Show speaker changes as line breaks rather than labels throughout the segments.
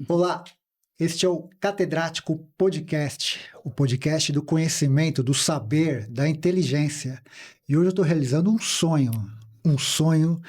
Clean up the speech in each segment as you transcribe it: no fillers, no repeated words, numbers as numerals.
Olá, este é o Catedrático Podcast, o podcast do conhecimento, do saber, da inteligência. E hoje eu estou realizando um sonho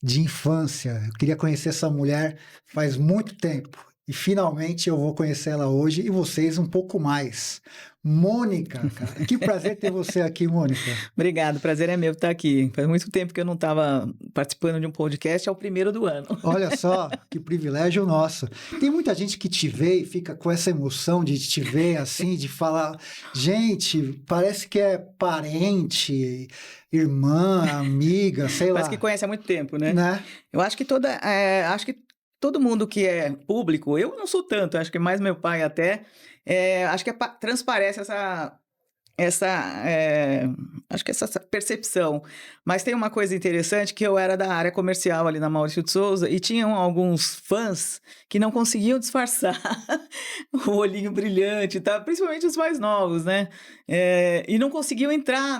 de infância. Eu queria conhecer essa mulher faz muito tempo e finalmente eu vou conhecer ela hoje e vocês um pouco mais. Mônica, cara, que prazer ter você aqui, Mônica.
Obrigado, o prazer é meu estar aqui. Faz muito tempo que eu não estava participando de um podcast, é o primeiro do ano.
Olha só, que privilégio nosso. Tem muita gente que te vê e fica com essa emoção de te ver assim, de falar, gente, parece que é parente, irmã, amiga, sei lá.
Parece que conhece há muito tempo, né?
Né?
Eu acho que acho que todo mundo que é público, eu não sou tanto, acho que mais meu pai até, acho que transparece acho que essa percepção. Mas tem uma coisa interessante, que eu era da área comercial ali na Maurício de Souza e tinham alguns fãs que não conseguiam disfarçar o olhinho brilhante, tá? Principalmente os mais novos, né? E não conseguiam entrar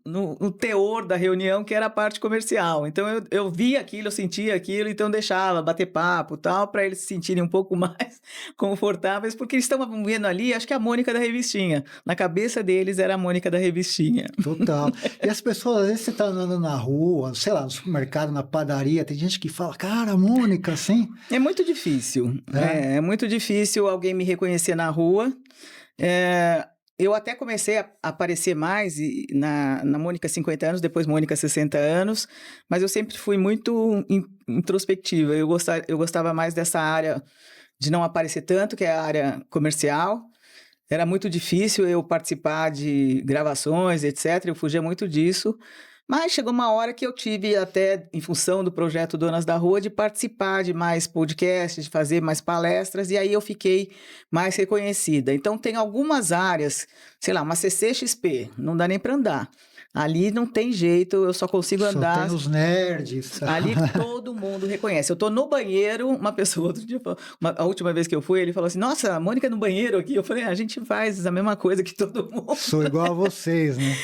no teor da reunião, que era a parte comercial. Então eu via aquilo, eu sentia aquilo, então deixava bater papo e tal, para eles se sentirem um pouco mais confortáveis, porque eles estavam vendo ali, acho que a Mônica da revistinha. Na cabeça deles era a Mônica da revistinha.
Total. E as pessoas, às vezes você tá andando na rua, sei lá, no supermercado, na padaria, tem gente que fala, cara, Mônica, assim.
É muito difícil. É muito difícil alguém me reconhecer na rua. Eu até comecei a aparecer mais na Mônica 50 anos, depois Mônica 60 anos, mas eu sempre fui muito introspectiva. Eu gostava mais dessa área de não aparecer tanto, que é a área comercial. Era muito difícil eu participar de gravações, etc. Eu fugia muito disso. Mas chegou uma hora que eu tive até, em função do projeto Donas da Rua, de participar de mais podcasts, de fazer mais palestras, e aí eu fiquei mais reconhecida. Então, tem algumas áreas, sei lá, uma CCXP, não dá nem para andar. Ali não tem jeito, eu só consigo andar.
Só tem os nerds.
Ali todo mundo reconhece. Eu tô no banheiro, uma pessoa, outro dia, a última vez que eu fui, ele falou assim, nossa, a Mônica no banheiro aqui. Eu falei, a gente faz a mesma coisa que todo mundo.
Sou igual a vocês, né?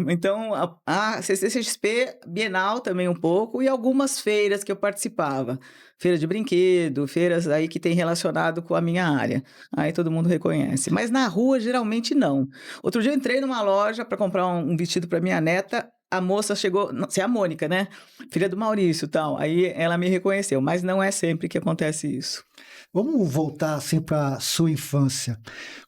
Então, a CCXP, Bienal também um pouco, e algumas feiras que eu participava. Feira de brinquedo, feiras aí que tem relacionado com a minha área. Aí todo mundo reconhece. Mas na rua, geralmente, não. Outro dia eu entrei numa loja para comprar um vestido para minha neta, a moça chegou, você é a Mônica, né? Filha do Maurício e tal. Aí ela me reconheceu, mas não é sempre que acontece isso.
Vamos voltar assim para sua infância.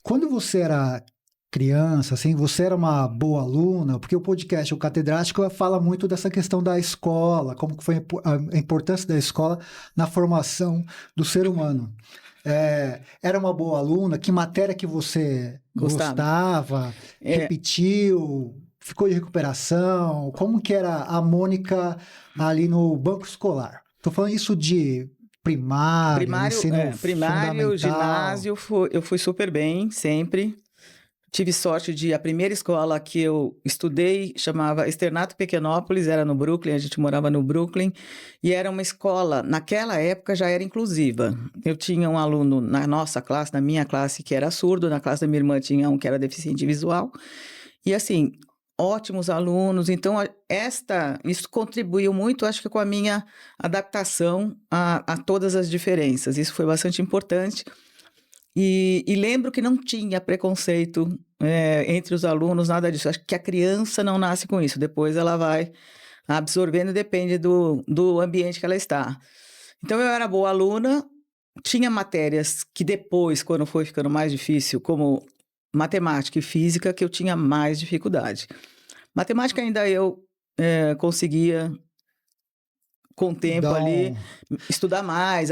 Quando você era criança, assim, você era uma boa aluna, porque o podcast, o Catedrático, fala muito dessa questão da escola, como que foi a importância da escola na formação do ser humano. Era uma boa aluna? Que matéria que você gostava? Repetiu? Ficou de recuperação? Como que era a Mônica ali no banco escolar? Estou falando isso de primário, ensino fundamental.
Ginásio, eu fui super bem, sempre. Tive sorte de, a primeira escola que eu estudei chamava Externato Pequenópolis, era no Brooklyn, a gente morava no Brooklyn, e era uma escola, naquela época já era inclusiva. Eu tinha um aluno na nossa classe, na minha classe, que era surdo, na classe da minha irmã tinha um que era deficiente visual, e assim, ótimos alunos. Então isso contribuiu muito, acho que com a minha adaptação a todas as diferenças, isso foi bastante importante. E lembro que não tinha preconceito entre os alunos, nada disso. Acho que a criança não nasce com isso. Depois ela vai absorvendo, depende do ambiente que ela está. Então, eu era boa aluna, tinha matérias que depois, quando foi ficando mais difícil, como matemática e física, que eu tinha mais dificuldade. Matemática ainda eu conseguia, com o tempo ali, estudar mais,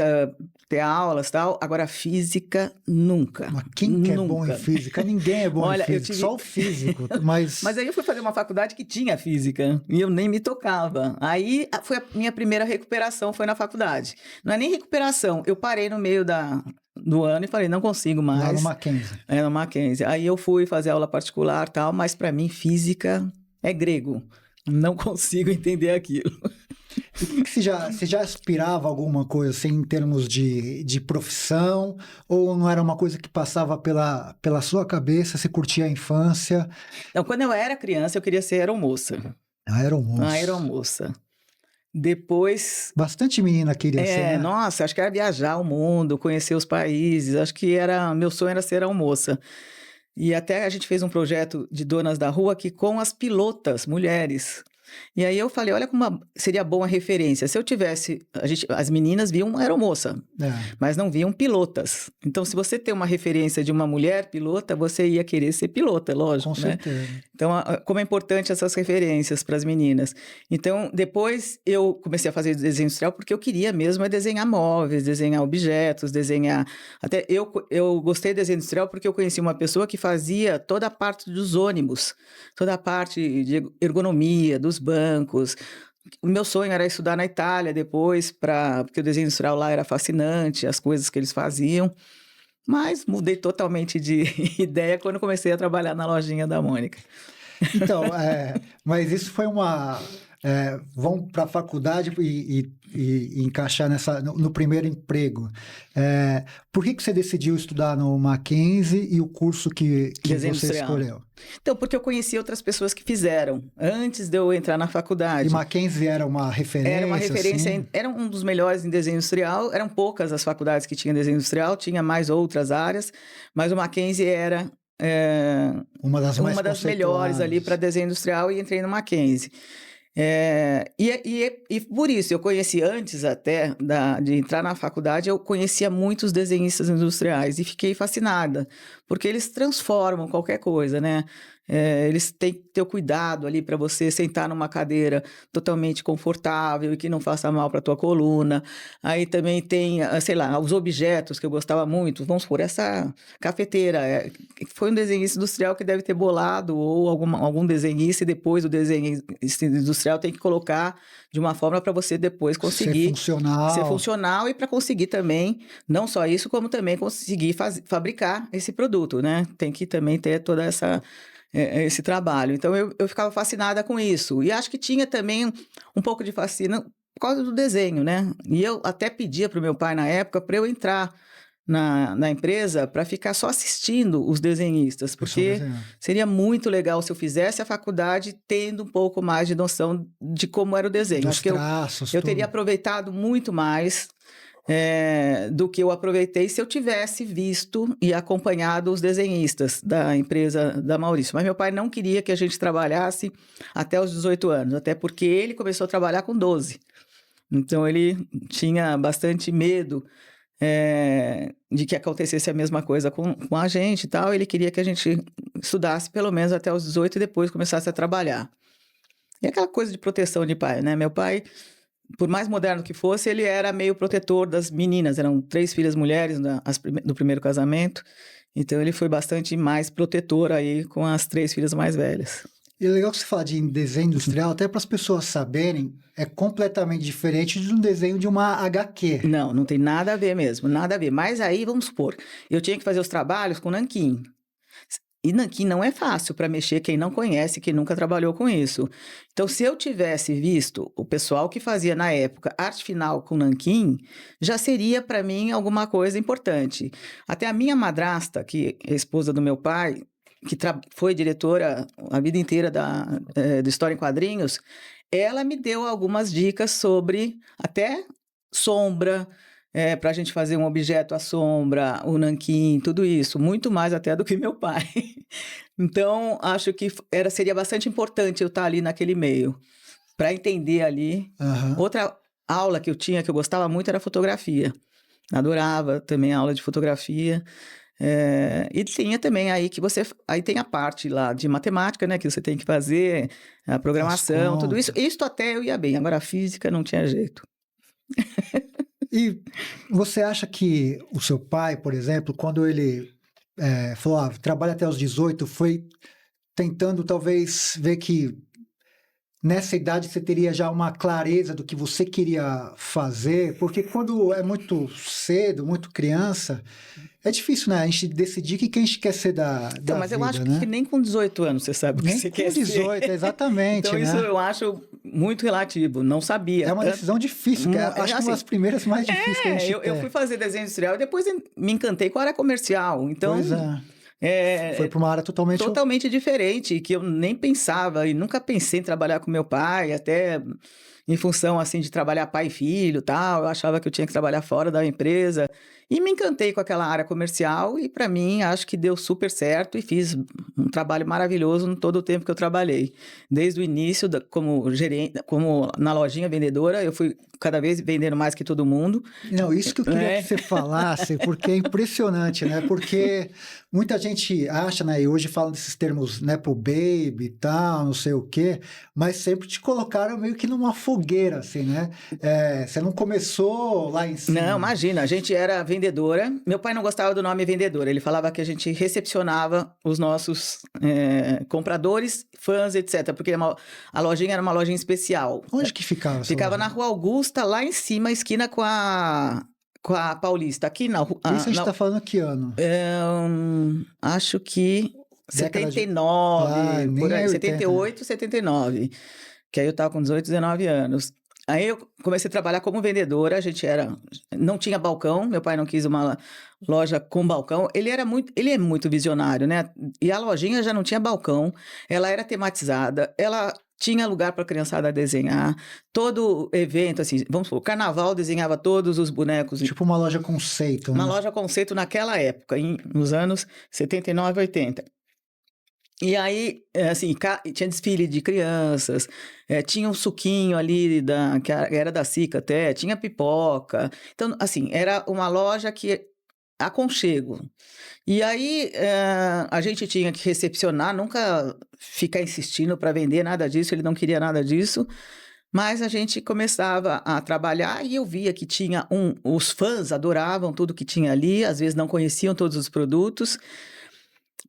ter aulas e tal. Agora, física, nunca.
Mas quem que é bom em física? Ninguém é bom em física, só o físico. Mas
aí eu fui fazer uma faculdade que tinha física e eu nem me tocava. Aí foi a minha primeira recuperação, foi na faculdade. Não é nem recuperação, eu parei no meio do ano e falei, não consigo mais.
Lá no Mackenzie.
No Mackenzie. Aí eu fui fazer aula particular e tal, mas para mim física é grego. Não consigo entender aquilo.
Você já aspirava a alguma coisa assim, em termos de profissão? Ou não era uma coisa que passava pela sua cabeça? Você curtia a infância?
Então, quando eu era criança, eu queria ser aeromoça.
Aeromoça.
Aeromoça. Depois,
Bastante menina queria ser, né?
nossa, acho que era viajar o mundo, conhecer os países, acho que meu sonho era ser aeromoça. E até a gente fez um projeto de donas da rua aqui com as pilotas, mulheres. E aí eu falei, olha como seria boa referência. Se eu tivesse, as meninas viam uma aeromoça,
É,
mas não viam pilotas. Então, se você tem uma referência de uma mulher pilota, você ia querer ser pilota,
com
lógico, né?
certeza.
Então, como é importante essas referências para as meninas. Então, depois eu comecei a fazer desenho industrial porque eu queria mesmo desenhar móveis, desenhar objetos, desenhar... Até eu gostei de desenho industrial porque eu conheci uma pessoa que fazia toda a parte dos ônibus, toda a parte de ergonomia, dos bancos. O meu sonho era estudar na Itália depois, porque o desenho industrial lá era fascinante, as coisas que eles faziam. Mas mudei totalmente de ideia quando comecei a trabalhar na lojinha da Mônica.
Então, mas isso foi uma. Vão para a faculdade e encaixar no primeiro emprego. Por que você decidiu estudar no Mackenzie e o curso que
Desenho
você
industrial.
escolheu?
Então, porque eu conheci outras pessoas que fizeram antes de eu entrar na
E
faculdade.
Mackenzie era uma referência?
Era uma referência,
assim?
era um dos melhores em desenho industrial. Eram poucas as faculdades que tinham desenho industrial, tinha mais outras áreas, mas o Mackenzie era
Uma das mais
uma das melhores ali para
conceituadas.
desenho industrial e entrei no Mackenzie. E por isso, eu conheci antes até de entrar na faculdade, eu conhecia muitos desenhistas industriais e fiquei fascinada, porque eles transformam qualquer coisa, né? Eles têm que ter o cuidado ali para você sentar numa cadeira totalmente confortável e que não faça mal para a tua coluna. Aí também tem, sei lá, os objetos que eu gostava muito. Vamos supor, essa cafeteira. Foi um desenhista industrial que deve ter bolado, ou algum desenhista, e depois o desenhista industrial tem que colocar de uma forma para você depois conseguir ser funcional e para conseguir também, não só isso, como também conseguir fabricar esse produto, né? Tem que também ter toda esse trabalho. Então, eu ficava fascinada com isso. E acho que tinha também um pouco de fascínio por causa do desenho, né? E eu até pedia para o meu pai, na época, para eu entrar na empresa para ficar só assistindo os desenhistas, porque seria muito legal se eu fizesse a faculdade tendo um pouco mais de noção de como era o desenho. Acho que eu teria aproveitado muito mais do que eu aproveitei se eu tivesse visto e acompanhado os desenhistas da empresa da Maurício. Mas meu pai não queria que a gente trabalhasse até os 18 anos, até porque ele começou a trabalhar com 12. Então, ele tinha bastante medo de que acontecesse a mesma coisa com a gente e tal. Ele queria que a gente estudasse pelo menos até os 18 e depois começasse a trabalhar. E aquela coisa de proteção de pai, né? Meu pai, por mais moderno que fosse, ele era meio protetor das meninas. Eram 3 filhas mulheres do primeiro casamento. Então, ele foi bastante mais protetor aí com as 3 filhas mais velhas.
E é legal que você fala de desenho industrial, até para as pessoas saberem, é completamente diferente de um desenho de uma HQ.
Não tem nada a ver mesmo, nada a ver. Mas aí, vamos supor, eu tinha que fazer os trabalhos com nanquim. E nanquim não é fácil para mexer quem não conhece, quem nunca trabalhou com isso. Então, se eu tivesse visto o pessoal que fazia na época arte final com nanquim, já seria para mim alguma coisa importante. Até a minha madrasta, que é a esposa do meu pai, que foi diretora a vida inteira do História em Quadrinhos, ela me deu algumas dicas sobre até sombra, para a gente fazer um objeto à sombra, o nanquim, tudo isso, muito mais até do que meu pai. Então, acho que seria bastante importante eu estar ali naquele meio, para entender ali.
Uhum.
Outra aula que eu tinha, que eu gostava muito, era fotografia. Adorava também a aula de fotografia. E tinha também aí aí tem a parte lá de matemática, né, que você tem que fazer, a programação, tudo isso. Isso até eu ia bem, agora a física não tinha jeito.
E você acha que o seu pai, por exemplo, quando ele falou, trabalha até os 18, foi tentando talvez ver que nessa idade você teria já uma clareza do que você queria fazer? Porque quando é muito cedo, muito criança, é difícil, né? A gente decidir o que a gente quer ser da vida,
Mas eu acho
né?
que nem com 18 anos você sabe o que você quer ser.
Nem com 18, exatamente,
então, isso eu acho muito relativo, não sabia.
É uma decisão difícil, acho que uma das primeiras mais difíceis que a gente tem.
Eu fui fazer desenho industrial e depois me encantei com a área comercial, então...
Pois foi para uma área totalmente
diferente, que eu nem pensava e nunca pensei em trabalhar com meu pai, até em função, assim, de trabalhar pai e filho, tal. Eu achava que eu tinha que trabalhar fora da empresa. E me encantei com aquela área comercial e, para mim, acho que deu super certo e fiz um trabalho maravilhoso em todo o tempo que eu trabalhei. Desde o início, como gerente, como na lojinha vendedora, eu fui cada vez vendendo mais que todo mundo.
Não, isso que eu queria que você falasse, porque é impressionante, né? Porque muita gente acha, né? E hoje falam desses termos, né? Pro baby e tal, não sei o quê, mas sempre te colocaram meio que numa fogueira, assim, né? Você não começou lá em cima.
Não, imagina, a gente era vendedora. Meu pai não gostava do nome vendedora. Ele falava que a gente recepcionava os nossos compradores, fãs, etc. Porque a lojinha era uma lojinha especial.
Onde que ficava essa
Ficava
loja?
na Rua Augusta, lá em cima, esquina com a Paulista. Aqui na rua.
Isso a gente tá falando que ano?
Acho que
Década de-
79,
nem
por
é
aí,
80,
78, 79. Que aí eu tava com 18, 19 anos. Aí eu comecei a trabalhar como vendedora, não tinha balcão, meu pai não quis uma loja com balcão. Ele é muito visionário, né? E a lojinha já não tinha balcão, ela era tematizada, ela tinha lugar para a criançada desenhar. Todo evento, assim, vamos supor, carnaval desenhava todos os bonecos.
Tipo uma loja conceito,
Uma
né?
loja conceito naquela época, nos anos 79, 80. E aí, assim, tinha desfile de crianças, tinha um suquinho ali, que era da Sica até, tinha pipoca. Então, assim, era uma loja que aconchego. E aí, a gente tinha que recepcionar, nunca ficar insistindo para vender nada disso, ele não queria nada disso. Mas a gente começava a trabalhar e eu via que tinha os fãs adoravam tudo que tinha ali, às vezes não conheciam todos os produtos.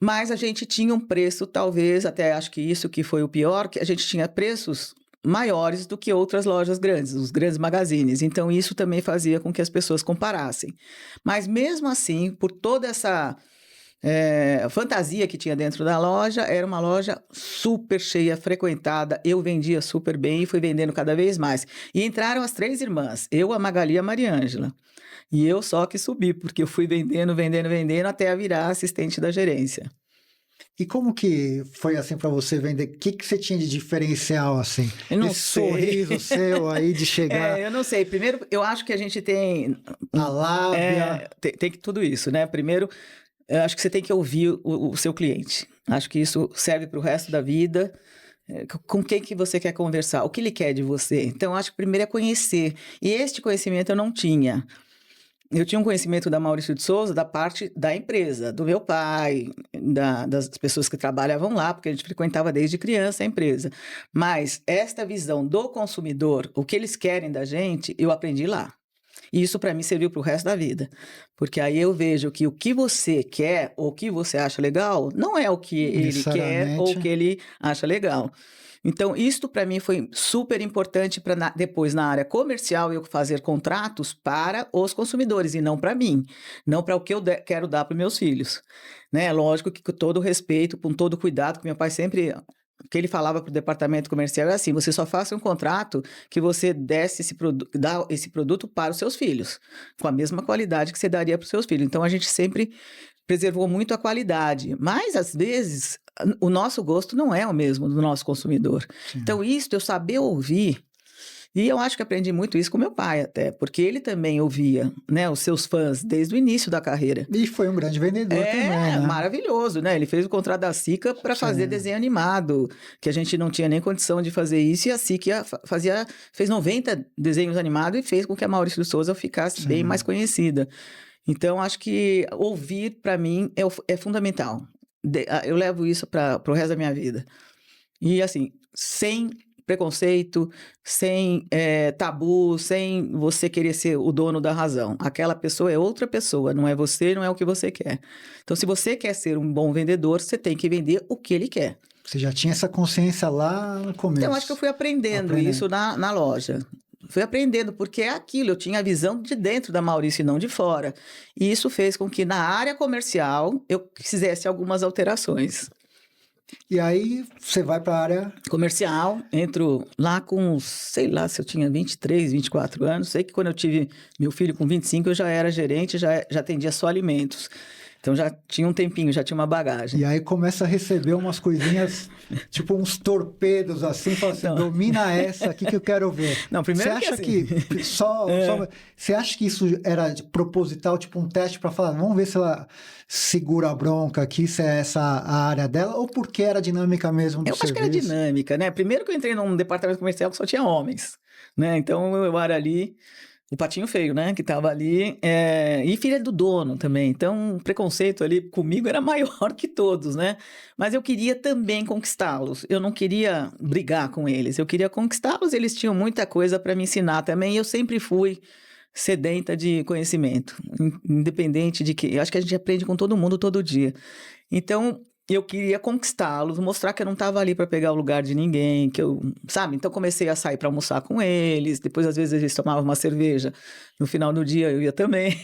Mas a gente tinha um preço, talvez, até acho que isso que foi o pior, que a gente tinha preços maiores do que outras lojas grandes, os grandes magazines. Então, isso também fazia com que as pessoas comparassem. Mas, mesmo assim, por toda essa fantasia que tinha dentro da loja, era uma loja super cheia, frequentada, eu vendia super bem e fui vendendo cada vez mais. E entraram as 3 irmãs, eu, a Magali e a Mariângela. E eu só que subi, porque eu fui vendendo, vendendo, vendendo, até virar assistente da gerência.
E como que foi assim para você vender? O que você tinha de diferencial assim?
Eu não
Esse
sei.
sorriso seu aí de chegar,
Eu não sei. Primeiro, eu acho que a gente tem...
a lábia.
Tem que tudo isso, né? Primeiro, eu acho que você tem que ouvir o seu cliente. Acho que isso serve para o resto da vida. Com quem que você quer conversar? O que ele quer de você? Então, acho que primeiro é conhecer. E este conhecimento eu não tinha. Eu tinha um conhecimento da Maurício de Souza da parte da empresa, do meu pai, das pessoas que trabalhavam lá, porque a gente frequentava desde criança a empresa. Mas esta visão do consumidor, o que eles querem da gente, eu aprendi lá. E isso para mim serviu para o resto da vida. Porque aí eu vejo que o que você quer ou o que você acha legal não é o que ele quer ou o que ele acha legal. Então, isto para mim foi super importante para depois, na área comercial, eu fazer contratos para os consumidores e não para mim, não para o que eu quero dar para meus filhos. Né? Lógico que com todo respeito, com todo cuidado, que meu pai sempre... O que ele falava para o departamento comercial é assim: você só faça um contrato que você desse dá esse produto para os seus filhos, com a mesma qualidade que você daria para os seus filhos. Então, a gente sempre preservou muito a qualidade, mas às vezes o nosso gosto não é o mesmo do nosso consumidor. Sim. Então, isso eu saber ouvir, e eu acho que aprendi muito isso com meu pai até, porque ele também ouvia, né, os seus fãs desde o início da carreira.
E foi um grande vendedor também, né?
Maravilhoso, né? Ele fez o contrato da Sica para fazer desenho animado, que a gente não tinha nem condição de fazer isso, e a Sica fez 90 desenhos animados e fez com que a Maurício de Souza ficasse bem mais conhecida. Então, acho que ouvir, para mim, é fundamental. Eu levo isso para o resto da minha vida. E, assim, sem preconceito, sem tabu, sem você querer ser o dono da razão. Aquela pessoa é outra pessoa, não é você, não é o que você quer. Então, se você quer ser um bom vendedor, você tem que vender o que ele quer.
Você já tinha essa consciência lá no começo.
Então, acho que eu fui aprendendo isso na loja. Fui aprendendo, porque é aquilo, eu tinha a visão de dentro da Maurício e não de fora. E isso fez com que na área comercial eu fizesse algumas alterações.
E aí você vai para a área...
comercial, entro lá com, sei lá, se eu tinha 23, 24 anos. Sei que quando eu tive meu filho com 25, eu já era gerente, já atendia só alimentos. Então já tinha um tempinho, já tinha uma bagagem.
E aí começa a receber umas coisinhas, tipo uns torpedos assim, fala assim, domina essa aqui que eu quero ver.
Não, primeiro
você
que
acha
assim...
que você acha que isso era proposital, tipo um teste para falar, vamos ver se ela segura a bronca aqui, se é essa a área dela, ou porque era dinâmica mesmo do
Eu acho
serviço?
que era dinâmica, né? Primeiro que eu entrei num departamento comercial que só tinha homens, né? Então eu era ali o patinho feio, né? Que tava ali. E filha do dono também. Então o preconceito ali comigo era maior que todos, né? Mas eu queria também conquistá-los. Eu não queria brigar com eles. Eu queria conquistá-los. Eles tinham muita coisa para me ensinar também. E eu sempre fui sedenta de conhecimento, independente de que... Eu acho que a gente aprende com todo mundo todo dia. Então, eu queria conquistá-los, mostrar que eu não estava ali para pegar o lugar de ninguém, que eu, sabe? Então, comecei a sair para almoçar com eles, depois, às vezes, eles tomavam uma cerveja, no final do dia eu ia também,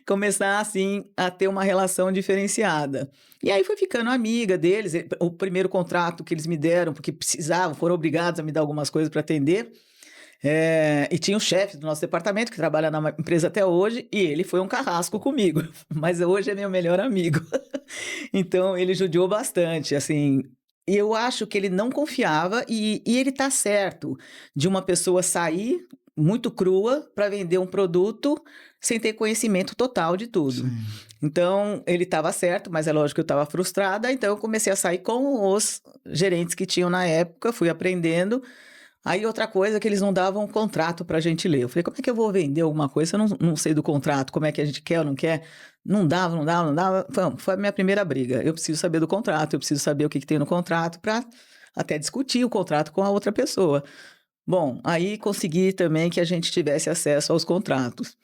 começar, assim, a ter uma relação diferenciada. E aí, fui ficando amiga deles, o primeiro contrato que eles me deram, porque precisavam, foram obrigados a me dar algumas coisas para atender, e tinha o chefe do nosso departamento, que trabalha na empresa até hoje, e ele foi um carrasco comigo, mas hoje é meu melhor amigo. Então, ele judiou bastante, assim. E eu acho que ele não confiava, e ele tá certo, de uma pessoa sair muito crua para vender um produto sem ter conhecimento total de tudo.
Sim.
Então, ele estava certo, mas é lógico que eu estava frustrada, então eu comecei a sair com os gerentes que tinham na época, fui aprendendo. Aí outra coisa é que eles não davam um contrato para a gente ler. Eu falei, como é que eu vou vender alguma coisa se eu não sei do contrato, como é que a gente quer ou não quer? Não dava. Foi a minha primeira briga. Eu preciso saber do contrato, eu preciso saber o que tem no contrato para até discutir o contrato com a outra pessoa. Bom, aí consegui também que a gente tivesse acesso aos contratos.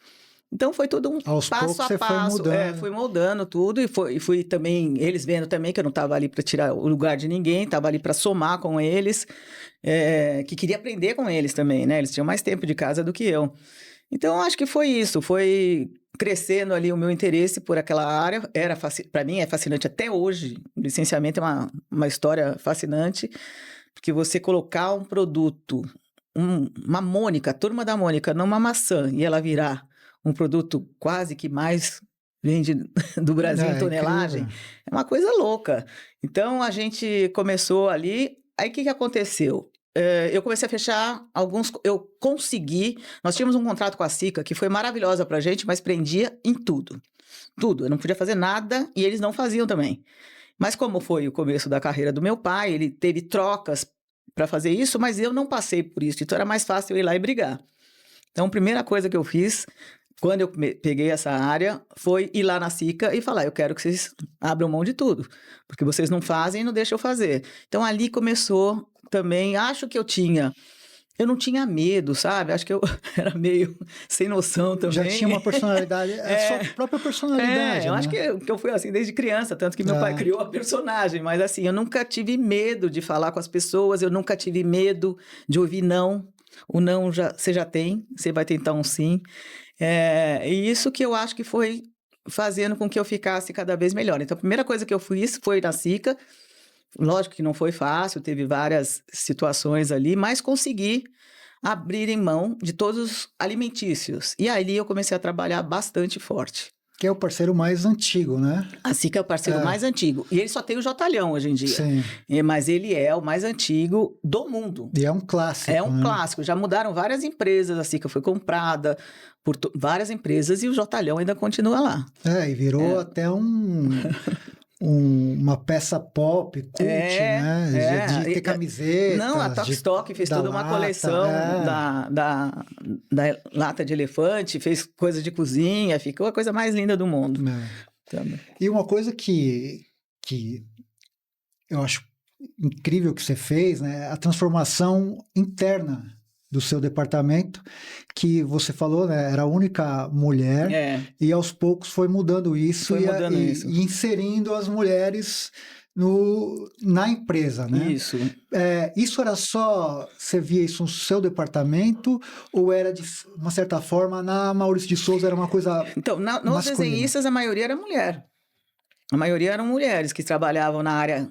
Então foi tudo um
Aos
passo
poucos
a
você foi
passo,
mudando.
fui moldando tudo e fui também, eles vendo também que eu não estava ali para tirar o lugar de ninguém, estava ali para somar com eles, que queria aprender com eles também, né? Eles tinham mais tempo de casa do que eu. Então acho que foi isso, foi crescendo ali o meu interesse por aquela área, para mim é fascinante até hoje, o licenciamento é uma história fascinante, porque você colocar um produto, uma Mônica, a turma da Mônica, numa maçã e ela virar um produto quase que mais vende do Brasil em tonelagem,
Incrível.
é uma coisa louca. Então, a gente começou ali, aí o que aconteceu? Eu comecei a fechar eu consegui, nós tínhamos um contrato com a Sika que foi maravilhosa pra gente, mas prendia em tudo, eu não podia fazer nada e eles não faziam também. Mas como foi o começo da carreira do meu pai, ele teve trocas para fazer isso, mas eu não passei por isso, então era mais fácil eu ir lá e brigar. Então, a primeira coisa que eu fiz, quando eu peguei essa área, foi ir lá na Sika e falar, eu quero que vocês abram mão de tudo, porque vocês não fazem e não deixam eu fazer. Então, ali começou também, acho que eu não tinha medo, sabe? Acho que eu era meio sem noção também.
Já tinha uma personalidade, a sua própria personalidade,
eu
né?
acho que eu fui assim desde criança, tanto que meu pai criou a personagem, mas assim, eu nunca tive medo de falar com as pessoas, eu nunca tive medo de ouvir não. O não você já tem, você vai tentar um sim. E isso que eu acho que foi fazendo com que eu ficasse cada vez melhor. Então, a primeira coisa que eu fiz foi na Sika. Lógico que não foi fácil, teve várias situações ali, mas consegui abrir em mão de todos os alimentícios. E ali eu comecei a trabalhar bastante forte.
Que é o parceiro mais antigo, né?
A Sika é o parceiro mais antigo. E ele só tem o Jotalhão hoje em dia.
Sim.
Mas ele é o mais antigo do mundo.
E é um clássico.
É um clássico. Já mudaram várias empresas. A Sika foi comprada por várias empresas e o Jotalhão ainda continua lá.
E virou até uma peça pop, cult, né? De ter camiseta.
Não, a Top Stock fez toda uma coleção da lata de elefante, fez coisa de cozinha, ficou a coisa mais linda do mundo.
E uma coisa que eu acho incrível que você fez, né? A transformação interna do seu departamento, que você falou, né? Era a única mulher, e aos poucos foi mudando isso, e inserindo as mulheres na empresa, né?
Isso.
Isso era só, você via isso no seu departamento, ou era de uma certa forma, na Maurício de Souza era uma coisa
Então, nos desenhistas a maioria era mulher. A maioria eram mulheres que trabalhavam na área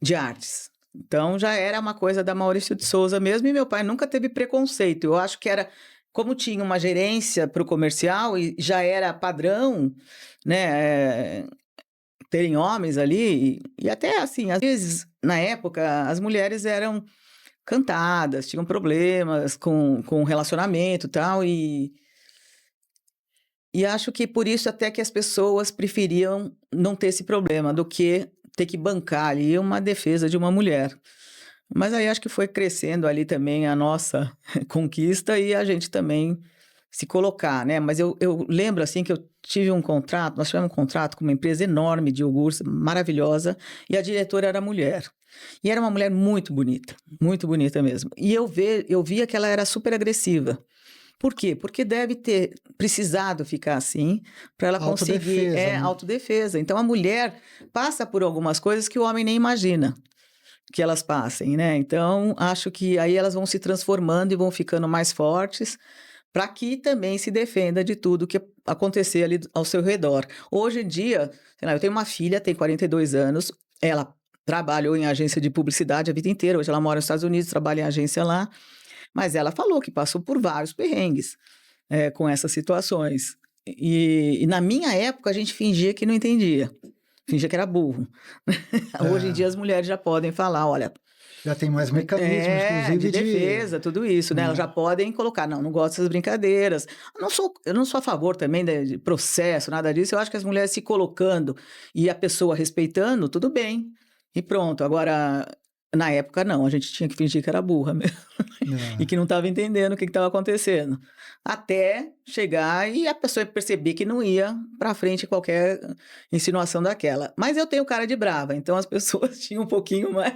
de artes. Então, já era uma coisa da Maurício de Souza mesmo, e meu pai nunca teve preconceito. Eu acho que era como tinha uma gerência para o comercial e já era padrão, né, terem homens ali, e até assim, às vezes, na época, as mulheres eram cantadas, tinham problemas com relacionamento e tal, e acho que por isso até que as pessoas preferiam não ter esse problema do que ter que bancar ali uma defesa de uma mulher. Mas aí acho que foi crescendo ali também a nossa conquista e a gente também se colocar, né? Mas eu lembro, assim, que eu tive um contrato, nós tivemos um contrato com uma empresa enorme de iogurtes, maravilhosa, e a diretora era mulher. E era uma mulher muito bonita mesmo. E eu via que ela era super agressiva. Por quê? Porque deve ter precisado ficar assim para ela conseguir
Autodefesa, né?
autodefesa. Então a mulher passa por algumas coisas que o homem nem imagina que elas passem, né? Então acho que aí elas vão se transformando e vão ficando mais fortes para que também se defenda de tudo que acontecer ali ao seu redor. Hoje em dia, sei lá, eu tenho uma filha, tem 42 anos, ela trabalhou em agência de publicidade a vida inteira, hoje ela mora nos Estados Unidos, trabalha em agência lá, mas ela falou que passou por vários perrengues com essas situações. E na minha época a gente fingia que não entendia, fingia que era burro. Hoje em dia as mulheres já podem falar, olha,
já tem mais mecanismos, inclusive
de defesa, tudo isso, né? Elas já podem colocar, não gosto dessas brincadeiras. Eu não sou a favor também de processo, nada disso. Eu acho que as mulheres se colocando e a pessoa respeitando, tudo bem. E pronto. Agora, na época, não. A gente tinha que fingir que era burra mesmo. E que não estava entendendo o que estava acontecendo. Até chegar e a pessoa perceber que não ia para frente qualquer insinuação daquela. Mas eu tenho cara de brava, então as pessoas tinham um pouquinho mais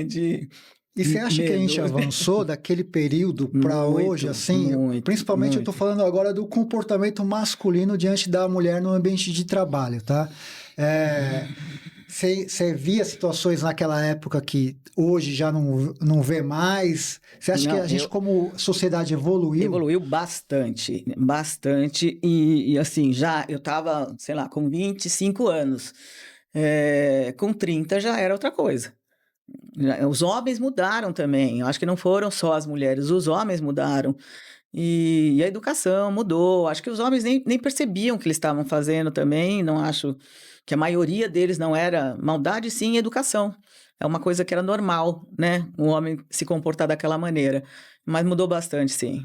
de...
E você acha que a gente avançou daquele período para hoje, assim? Principalmente eu estou falando agora do comportamento masculino diante da mulher no ambiente de trabalho, tá? Você via situações naquela época que hoje já não vê mais? Você acha que a gente, como sociedade, evoluiu?
Evoluiu bastante, bastante. E assim, eu estava, sei lá, com 25 anos. Com 30 já era outra coisa. Os homens mudaram também. Eu acho que não foram só as mulheres, os homens mudaram. E a educação mudou. Acho que os homens nem percebiam o que eles estavam fazendo também. Não acho que a maioria deles não era maldade, sim, educação. É uma coisa que era normal, né? O homem se comportar daquela maneira. Mas mudou bastante, sim.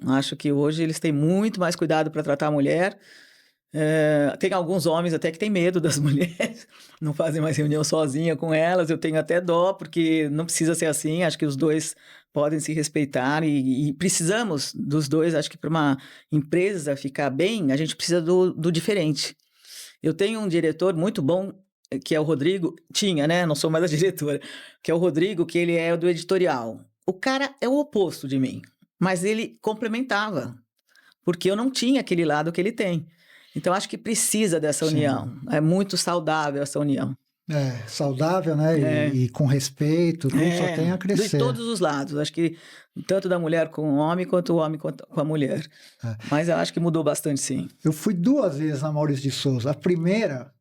Acho que hoje eles têm muito mais cuidado para tratar a mulher. Tem alguns homens até que têm medo das mulheres, não fazem mais reunião sozinha com elas. Eu tenho até dó, porque não precisa ser assim. Acho que os dois podem se respeitar e precisamos dos dois. Acho que para uma empresa ficar bem, a gente precisa do diferente. Eu tenho um diretor muito bom, que é o Rodrigo, tinha, né? Não sou mais a diretora, que é o Rodrigo, que ele é do editorial. O cara é o oposto de mim, mas ele complementava, porque eu não tinha aquele lado que ele tem. Então, acho que precisa dessa união. É muito saudável essa união.
Saudável, né? E com respeito, tudo só tem a crescer.
De todos os lados. Acho que tanto da mulher com o homem, quanto o homem com a mulher. Mas eu acho que mudou bastante, sim.
Eu fui 2 vezes na Maurício de Souza. A primeira,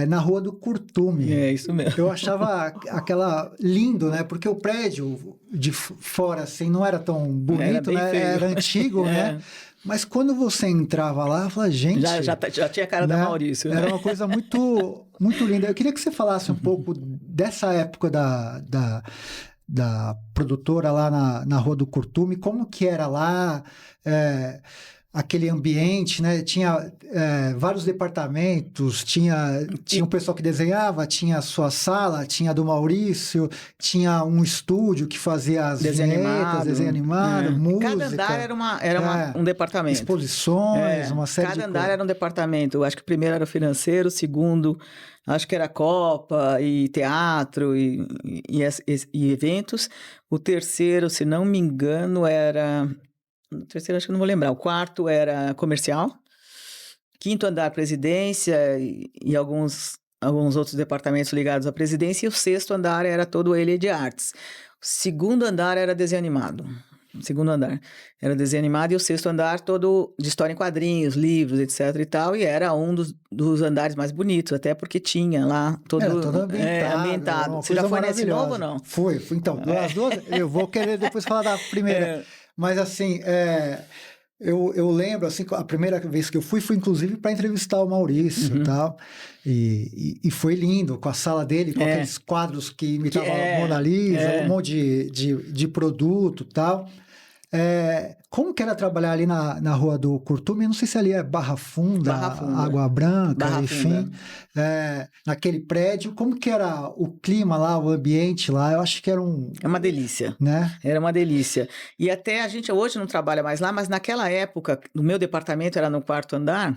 na Rua do Curtume.
É, isso mesmo.
Eu achava aquela lindo, né? Porque o prédio de fora, assim, não era tão bonito, né? Era antigo, né? Mas quando você entrava lá, eu falava, gente...
Já tinha a cara da Maurício.
Era uma coisa muito, muito linda. Eu queria que você falasse um pouco dessa época da produtora lá na Rua do Curtume, como que era lá, aquele ambiente, né? Tinha vários departamentos, tinha um pessoal que desenhava, tinha a sua sala, tinha a do Maurício, tinha um estúdio que fazia as vinhetas, desenho animado, música.
Cada andar era um departamento.
Exposições, uma série de coisas.
Cada andar era um departamento. Acho que o primeiro era o financeiro, o segundo, acho que era Copa e teatro e eventos. O terceiro, se não me engano, era... O terceiro acho que não vou lembrar. O quarto era comercial. Quinto andar, presidência e alguns outros departamentos ligados à presidência. E o sexto andar era todo ele de artes. O segundo andar era desenho animado. O segundo andar era desenho animado e o sexto andar todo de história em quadrinhos, livros, etc e tal. E era um dos andares mais bonitos, até porque tinha lá
era todo ambientado.
Você já foi nesse novo ou não?
Fui. Então, as duas, eu vou querer depois falar da primeira. Mas assim, eu lembro, assim, a primeira vez que eu fui foi inclusive para entrevistar o Maurício e tal, e foi lindo, com a sala dele, com aqueles quadros que imitavam a Mona Lisa, um monte de produto e tal. Como que era trabalhar ali na Rua do Curtume? Não sei se ali é Barra Funda, Água Branca,
Barra
enfim, naquele prédio. Como que era o clima lá, o ambiente lá? Eu acho que era
É uma delícia,
né?
Era uma delícia. E até a gente hoje não trabalha mais lá, mas naquela época, no meu departamento era no 4º andar,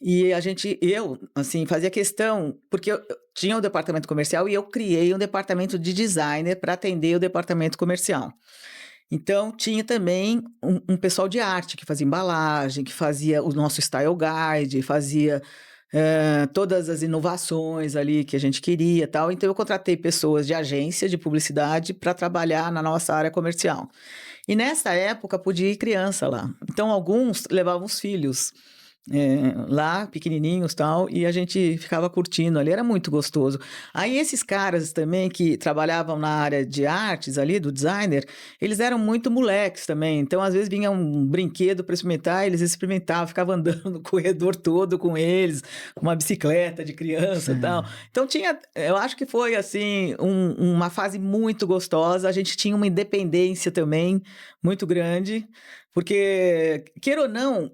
e eu, assim, fazia questão, porque eu tinha o departamento comercial e eu criei um departamento de designer para atender o departamento comercial. Então, tinha também um pessoal de arte que fazia embalagem, que fazia o nosso style guide, fazia todas as inovações ali que a gente queria e tal. Então, eu contratei pessoas de agência de publicidade para trabalhar na nossa área comercial. E nessa época, podia ir criança lá. Então, alguns levavam os filhos lá, pequenininhos e tal, e a gente ficava curtindo ali, era muito gostoso. Aí esses caras também que trabalhavam na área de artes ali, do designer, eles eram muito moleques também, então às vezes vinha um brinquedo para experimentar, eles experimentavam, ficavam andando no corredor todo com eles, uma bicicleta de criança e tal. Então eu acho que foi assim, uma fase muito gostosa, a gente tinha uma independência também muito grande, porque, queira ou não,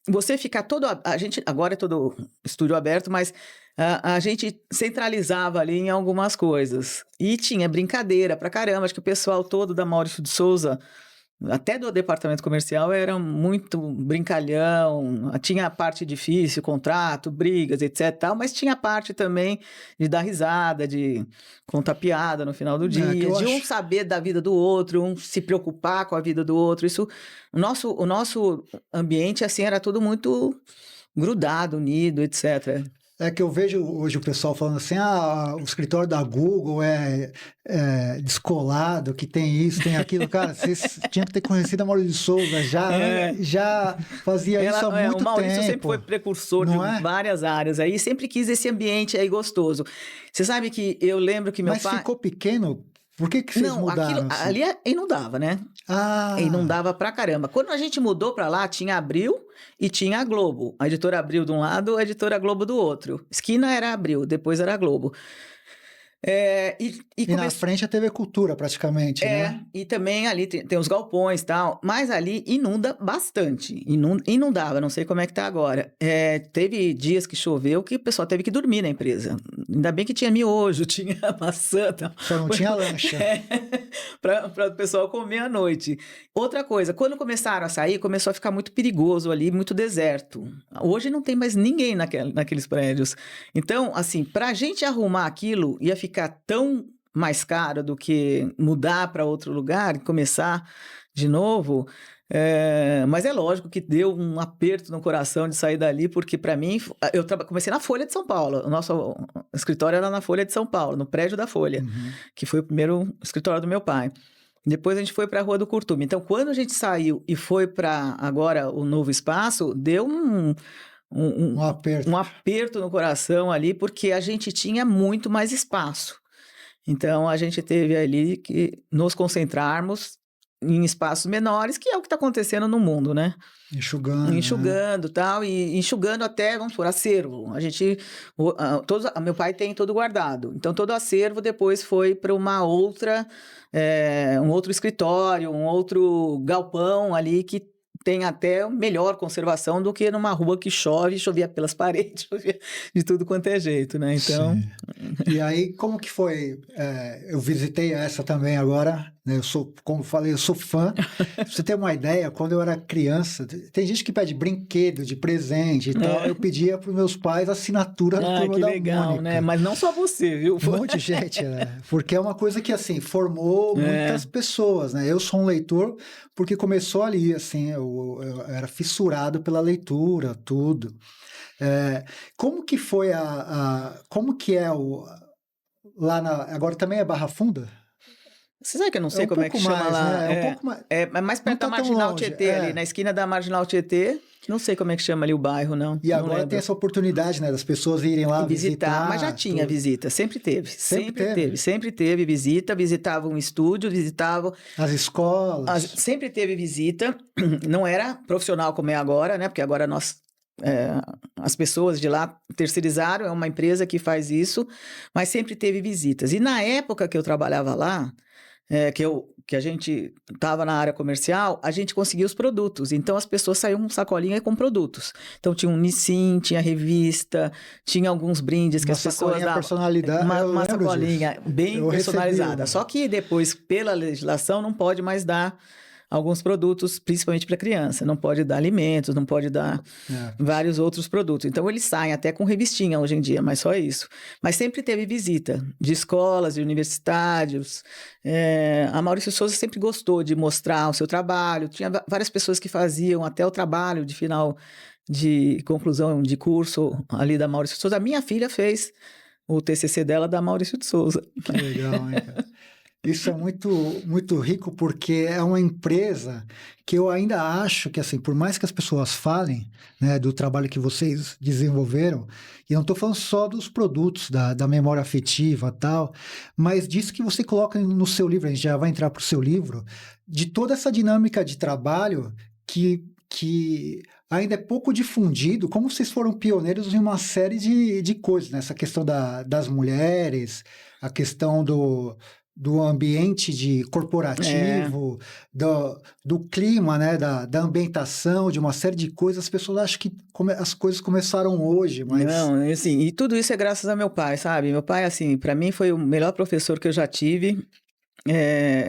você ficar a gente agora é todo estúdio aberto, mas a gente centralizava ali em algumas coisas. E tinha brincadeira pra caramba. Acho que o pessoal todo da Maurício de Souza, até do departamento comercial, era muito brincalhão. Tinha a parte difícil, contrato, brigas, etc. Tal, mas tinha a parte também de dar risada, de contar piada no final do dia, um saber da vida do outro, um se preocupar com a vida do outro. Isso, o nosso ambiente, assim, era tudo muito grudado, unido, etc.
É que eu vejo hoje o pessoal falando assim, o escritório da Google é descolado, que tem isso, tem aquilo. Cara, vocês tinham que ter conhecido a Maurício de Souza, já fazia isso há muito tempo.
O Maurício sempre foi precursor de várias áreas aí, sempre quis esse ambiente aí gostoso. Você sabe que eu lembro que meu pai...
Mas ficou pequeno? Por que vocês mudaram?
Assim? Ali inundava, né? Inundava pra caramba. Quando a gente mudou pra lá, tinha Abril e tinha a Globo. A editora Abril de um lado, a editora Globo do outro. Esquina era Abril, depois era a Globo.
Na frente a TV Cultura, praticamente, né?
E também ali tem os galpões e tal, mas ali inunda bastante, inundava, não sei como é que tá agora. Teve dias que choveu que o pessoal teve que dormir na empresa, ainda bem que tinha miojo, tinha maçã tal.
Só não tinha lancha.
Para o pessoal comer à noite. Outra coisa, quando começaram a sair, começou a ficar muito perigoso ali, muito deserto. Hoje não tem mais ninguém naqueles prédios. Então, assim, pra gente arrumar aquilo, ia ficar tão mais caro do que mudar para outro lugar e começar de novo. Mas é lógico que deu um aperto no coração de sair dali, porque para mim, eu comecei na Folha de São Paulo. O nosso escritório era na Folha de São Paulo, no prédio da Folha, que foi o primeiro escritório do meu pai. Depois a gente foi para a Rua do Curtume. Então, quando a gente saiu e foi para agora o novo espaço, deu um aperto no coração ali, porque a gente tinha muito mais espaço. Então, a gente teve ali que nos concentrarmos em espaços menores, que é o que está acontecendo no mundo, né? Enxugando, né? Tal, e enxugando até, vamos por acervo. Meu pai tem todo guardado. Então, todo acervo depois foi para um outro escritório, um outro galpão ali que tem até melhor conservação do que numa rua que chovia pelas paredes, chovia de tudo quanto é jeito, né? Então...
E aí, como que foi? Eu visitei essa também agora, né? Como eu falei, eu sou fã. Pra você ter uma ideia, quando eu era criança, tem gente que pede brinquedo, de presente e tal, eu pedia para os meus pais a assinatura da Turma da
legal,
Mônica.
Né? Mas não só você, viu?
Um monte de gente, porque é uma coisa que, assim, formou muitas pessoas, né? Eu sou um leitor porque começou ali, assim, eu era fissurado pela leitura, tudo. Como que foi como que é agora também é Barra Funda?
Você sabe que eu não sei como é que chama lá.
Né? É um pouco mais.
É mais perto da Marginal Tietê, ali na esquina da Marginal Tietê. Não sei como é que chama ali o bairro, não.
E
não
agora
lembro.
tem essa oportunidade, né, das pessoas irem lá visitar.
Mas já tinha
tudo.
visita, sempre teve.
Sempre
Sempre teve visita, visitavam um estúdio, visitavam.
As escolas.
Sempre teve visita, não era profissional como é agora, né? Porque agora as pessoas de lá terceirizaram, é uma empresa que faz isso, mas sempre teve visitas. E na época que eu trabalhava lá, que a gente estava na área comercial, a gente conseguia os produtos. Então, as pessoas saíam com sacolinha com produtos. Então, tinha um Nissin, tinha revista, tinha alguns brindes que as pessoas davam.
Personalidade,
uma sacolinha bem personalizada. Só que depois, pela legislação, não pode mais dar alguns produtos, principalmente para criança. Não pode dar alimentos, não pode dar vários outros produtos. Então, eles saem até com revistinha hoje em dia, mas só isso. Mas sempre teve visita de escolas, de universitários. A Maurício Souza sempre gostou de mostrar o seu trabalho. Tinha várias pessoas que faziam até o trabalho de final de conclusão de curso ali da Maurício Souza. A minha filha fez o TCC dela da Maurício de Souza.
Que legal, hein, cara? Isso é muito, muito rico, porque é uma empresa que eu ainda acho que, assim, por mais que as pessoas falem, né, do trabalho que vocês desenvolveram, e não estou falando só dos produtos, da memória afetiva e tal, mas disso que você coloca no seu livro, a gente já vai entrar para o seu livro, de toda essa dinâmica de trabalho que ainda é pouco difundido, como vocês foram pioneiros em uma série de coisas, né? Essa questão das mulheres, a questão do ambiente corporativo, do clima, né, da ambientação, de uma série de coisas. As pessoas acham que as coisas começaram hoje, mas...
Não, assim, e tudo isso é graças ao meu pai, sabe? Meu pai, assim, para mim foi o melhor professor que eu já tive.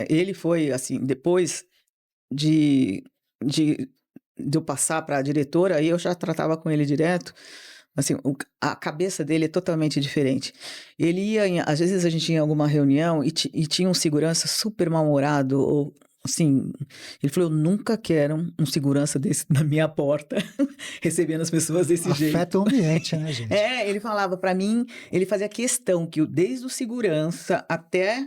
Ele foi, assim, depois de eu passar para a diretora, aí eu já tratava com ele direto. Assim, a cabeça dele é totalmente diferente. Ele ia, às vezes a gente tinha alguma reunião e tinha um segurança super mal-humorado, ou assim, ele falou, eu nunca quero um segurança desse na minha porta, recebendo as pessoas desse jeito.
Afeta o ambiente, né, gente?
Ele falava para mim, ele fazia questão que desde o segurança até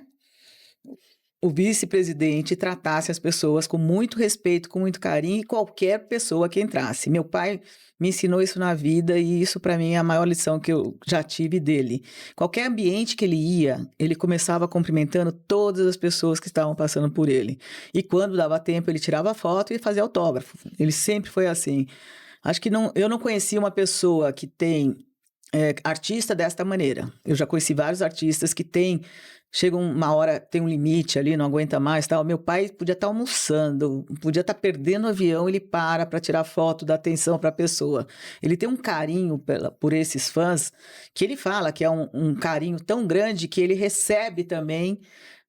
o vice-presidente tratasse as pessoas com muito respeito, com muito carinho, e qualquer pessoa que entrasse. Meu pai me ensinou isso na vida e isso para mim é a maior lição que eu já tive dele. Qualquer ambiente que ele ia, ele começava cumprimentando todas as pessoas que estavam passando por ele. E quando dava tempo, ele tirava foto e fazia autógrafo. Ele sempre foi assim. Acho que eu não conhecia uma pessoa que tem artista desta maneira. Eu já conheci vários artistas que chega uma hora, tem um limite ali, não aguenta mais, tal. Meu pai podia estar almoçando, podia estar perdendo o avião, ele para tirar foto, dar atenção para a pessoa. Ele tem um carinho por esses fãs, que ele fala que é um carinho tão grande que ele recebe também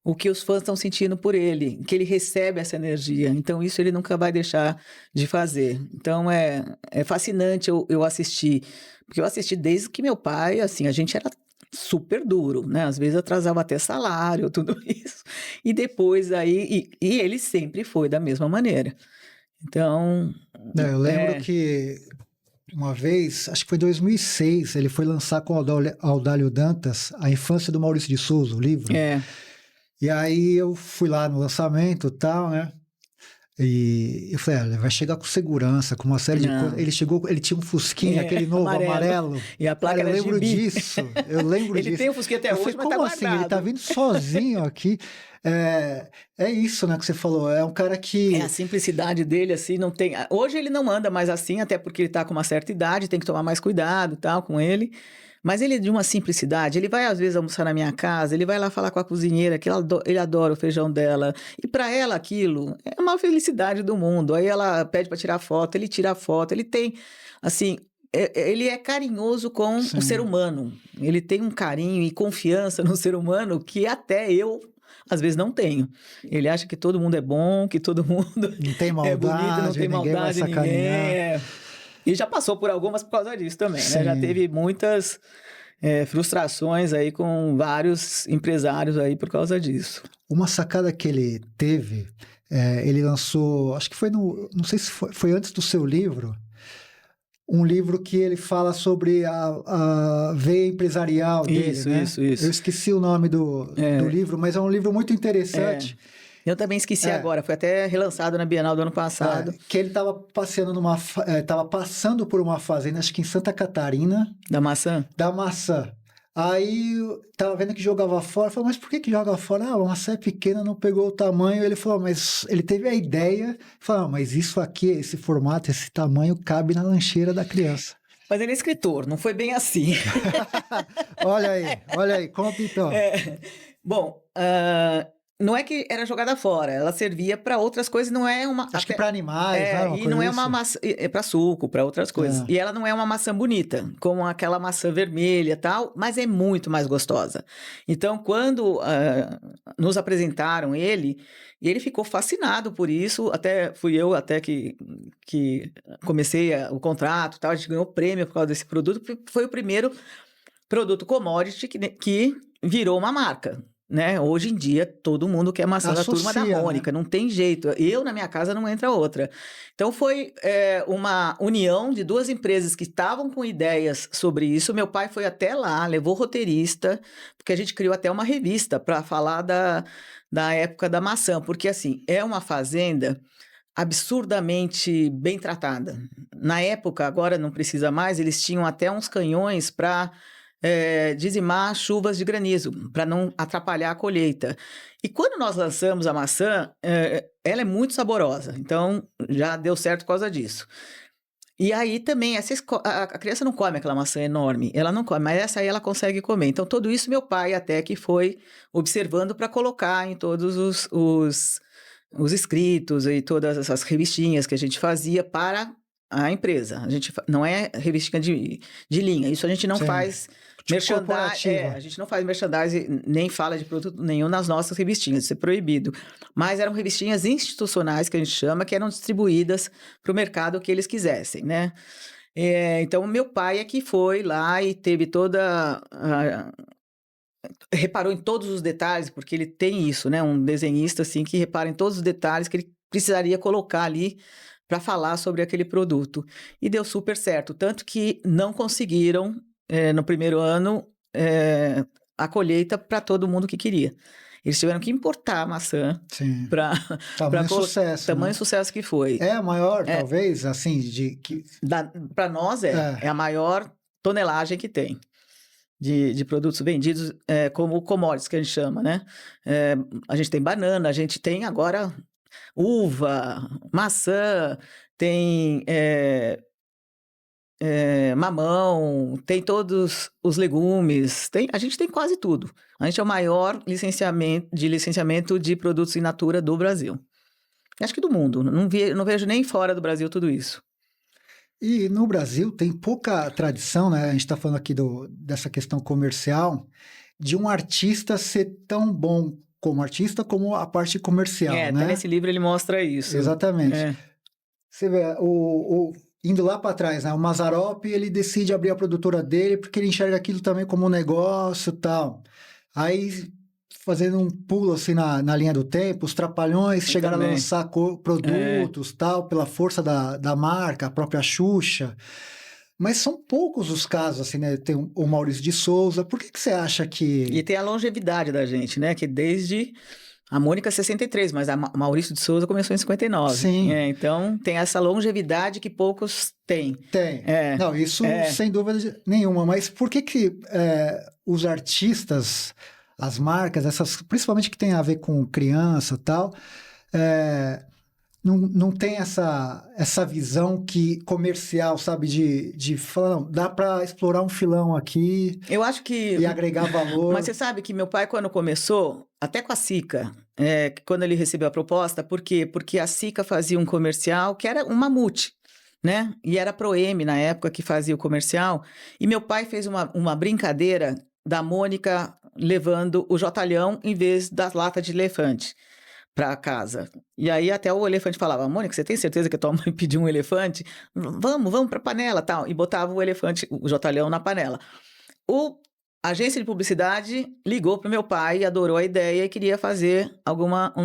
o que os fãs estão sentindo por ele, que ele recebe essa energia. Então, isso ele nunca vai deixar de fazer. Então, é fascinante eu assistir, porque eu assisti desde que meu pai, assim, a gente era super duro, né? Às vezes atrasava até salário, tudo isso. E depois aí... E ele sempre foi da mesma maneira. Então...
Eu lembro que uma vez, acho que foi em 2006, ele foi lançar com o Audálio Dantas A Infância do Maurício de Souza, o livro. E aí eu fui lá no lançamento e tal, né? E eu falei, ele vai chegar com segurança, com uma série de coisas. Ele chegou, ele tinha um Fusquinha, aquele novo amarelo.
E a placa era
eu lembro disso.
Ele tem o Fusquinha até hoje, mas tá guardado.
Como assim? Ele tá vindo sozinho aqui. É isso, né, que você falou. É um cara que...
a simplicidade dele, assim, não tem... Hoje ele não anda mais assim, até porque ele tá com uma certa idade, tem que tomar mais cuidado e tal com ele. Mas ele é de uma simplicidade, ele vai às vezes almoçar na minha casa, ele vai lá falar com a cozinheira, que ele adora o feijão dela, e para ela aquilo é a maior felicidade do mundo. Aí ela pede para tirar foto, ele tira a foto, ele tem, assim, ele é carinhoso com o ser humano, ele tem um carinho e confiança no ser humano que até eu... às vezes não tenho. Ele acha que todo mundo é bom, que todo mundo
não tem maldade,
é bonito, não tem maldade, ninguém. E já passou por algumas por causa disso também, né? Já teve muitas frustrações aí com vários empresários aí por causa disso.
Uma sacada que ele teve, ele lançou, acho que foi não sei se foi antes do seu livro, um livro que ele fala sobre a veia empresarial dele, né? Isso. Eu esqueci o nome do livro, mas é um livro muito interessante.
Eu também esqueci agora, foi até relançado na Bienal do ano passado.
Que ele estava passando por uma fazenda, acho que em Santa Catarina.
Da maçã?
Da maçã. Aí tava vendo que jogava fora, falou, mas por que joga fora? Ah, a maçã é pequena, não pegou o tamanho. Ele falou, mas ele teve a ideia, falou, mas isso aqui, esse formato, esse tamanho, cabe na lancheira da criança.
Mas ele é escritor, não foi bem assim.
Olha aí, conta então.
Bom, não é que era jogada fora, ela servia para outras coisas, não é uma...
Acho que para animais, né?
E não é uma maçã... É para suco, para outras coisas. E ela não é uma maçã bonita, como aquela maçã vermelha e tal, mas é muito mais gostosa. Então, quando nos apresentaram ele ficou fascinado por isso, até fui eu que comecei o contrato e tal, a gente ganhou prêmio por causa desse produto, porque foi o primeiro produto commodity que virou uma marca. Né? Hoje em dia, todo mundo quer maçã da Turma da Mônica, né? Não tem jeito. Eu, na minha casa, não entra outra. Então, foi uma união de duas empresas que estavam com ideias sobre isso. Meu pai foi até lá, levou roteirista, porque a gente criou até uma revista para falar da época da maçã, porque, assim, é uma fazenda absurdamente bem tratada. Na época, agora não precisa mais, eles tinham até uns canhões para... dizimar chuvas de granizo, para não atrapalhar a colheita. E quando nós lançamos a maçã, ela é muito saborosa, então já deu certo por causa disso. E aí também, a criança não come aquela maçã enorme, ela não come, mas essa aí ela consegue comer. Então tudo isso meu pai até que foi observando para colocar em todos os escritos e todas essas revistinhas que a gente fazia para a empresa. A gente não é revistinha de linha, isso a gente não faz... merchandising, a gente não faz merchandising, nem fala de produto nenhum nas nossas revistinhas, isso é proibido. Mas eram revistinhas institucionais, que a gente chama, que eram distribuídas para o mercado que eles quisessem, né? Então, meu pai é que foi lá e teve reparou em todos os detalhes, porque ele tem isso, né? Um desenhista, assim, que repara em todos os detalhes que ele precisaria colocar ali para falar sobre aquele produto. E deu super certo, tanto que não conseguiram... no primeiro ano, a colheita para todo mundo que queria. Eles tiveram que importar a maçã para...
Tamanho sucesso.
Tamanho sucesso que foi.
É a maior, talvez, assim,
para nós é a maior tonelagem que tem de produtos vendidos como commodities, que a gente chama, né? A gente tem banana, a gente tem agora uva, maçã, tem... mamão, tem todos os legumes, a gente tem quase tudo. A gente é o maior licenciamento de produtos in natura do Brasil. Acho que do mundo. Não vejo nem fora do Brasil tudo isso.
E no Brasil tem pouca tradição, né? A gente está falando aqui dessa questão comercial, de um artista ser tão bom como artista como a parte comercial, né?
Até nesse livro ele mostra isso.
Exatamente. Você vê, indo lá para trás, né? O Mazzaropi, ele decide abrir a produtora dele porque ele enxerga aquilo também como um negócio e tal. Aí, fazendo um pulo assim na linha do tempo, os Trapalhões chegaram a lançar produtos, tal, pela força da marca, a própria Xuxa. Mas são poucos os casos, assim, né? Tem o Maurício de Souza. Por que você acha que...
E tem a longevidade da gente, né? Que desde... A Mônica 63, mas a Maurício de Souza começou em 59.
Sim.
Então, tem essa longevidade que poucos têm.
Tem. Não, isso sem dúvida nenhuma. Mas por que os artistas, as marcas, principalmente que tem a ver com criança e tal, não tem essa visão comercial, sabe? De falar, não, dá para explorar um filão aqui.
Eu acho que...
E agregar valor.
Mas você sabe que meu pai, quando começou, até com a Sica, quando ele recebeu a proposta, por quê? Porque a Sica fazia um comercial que era um mamute, né? E era a Proem, na época, que fazia o comercial. E meu pai fez uma brincadeira da Mônica levando o jotalhão em vez das latas de elefante para casa. E aí até o elefante falava, Mônica, você tem certeza que a tua mãe pediu um elefante? Vamos para a panela, tal. E botava o jotalhão na panela. A agência de publicidade ligou para o meu pai, adorou a ideia e queria fazer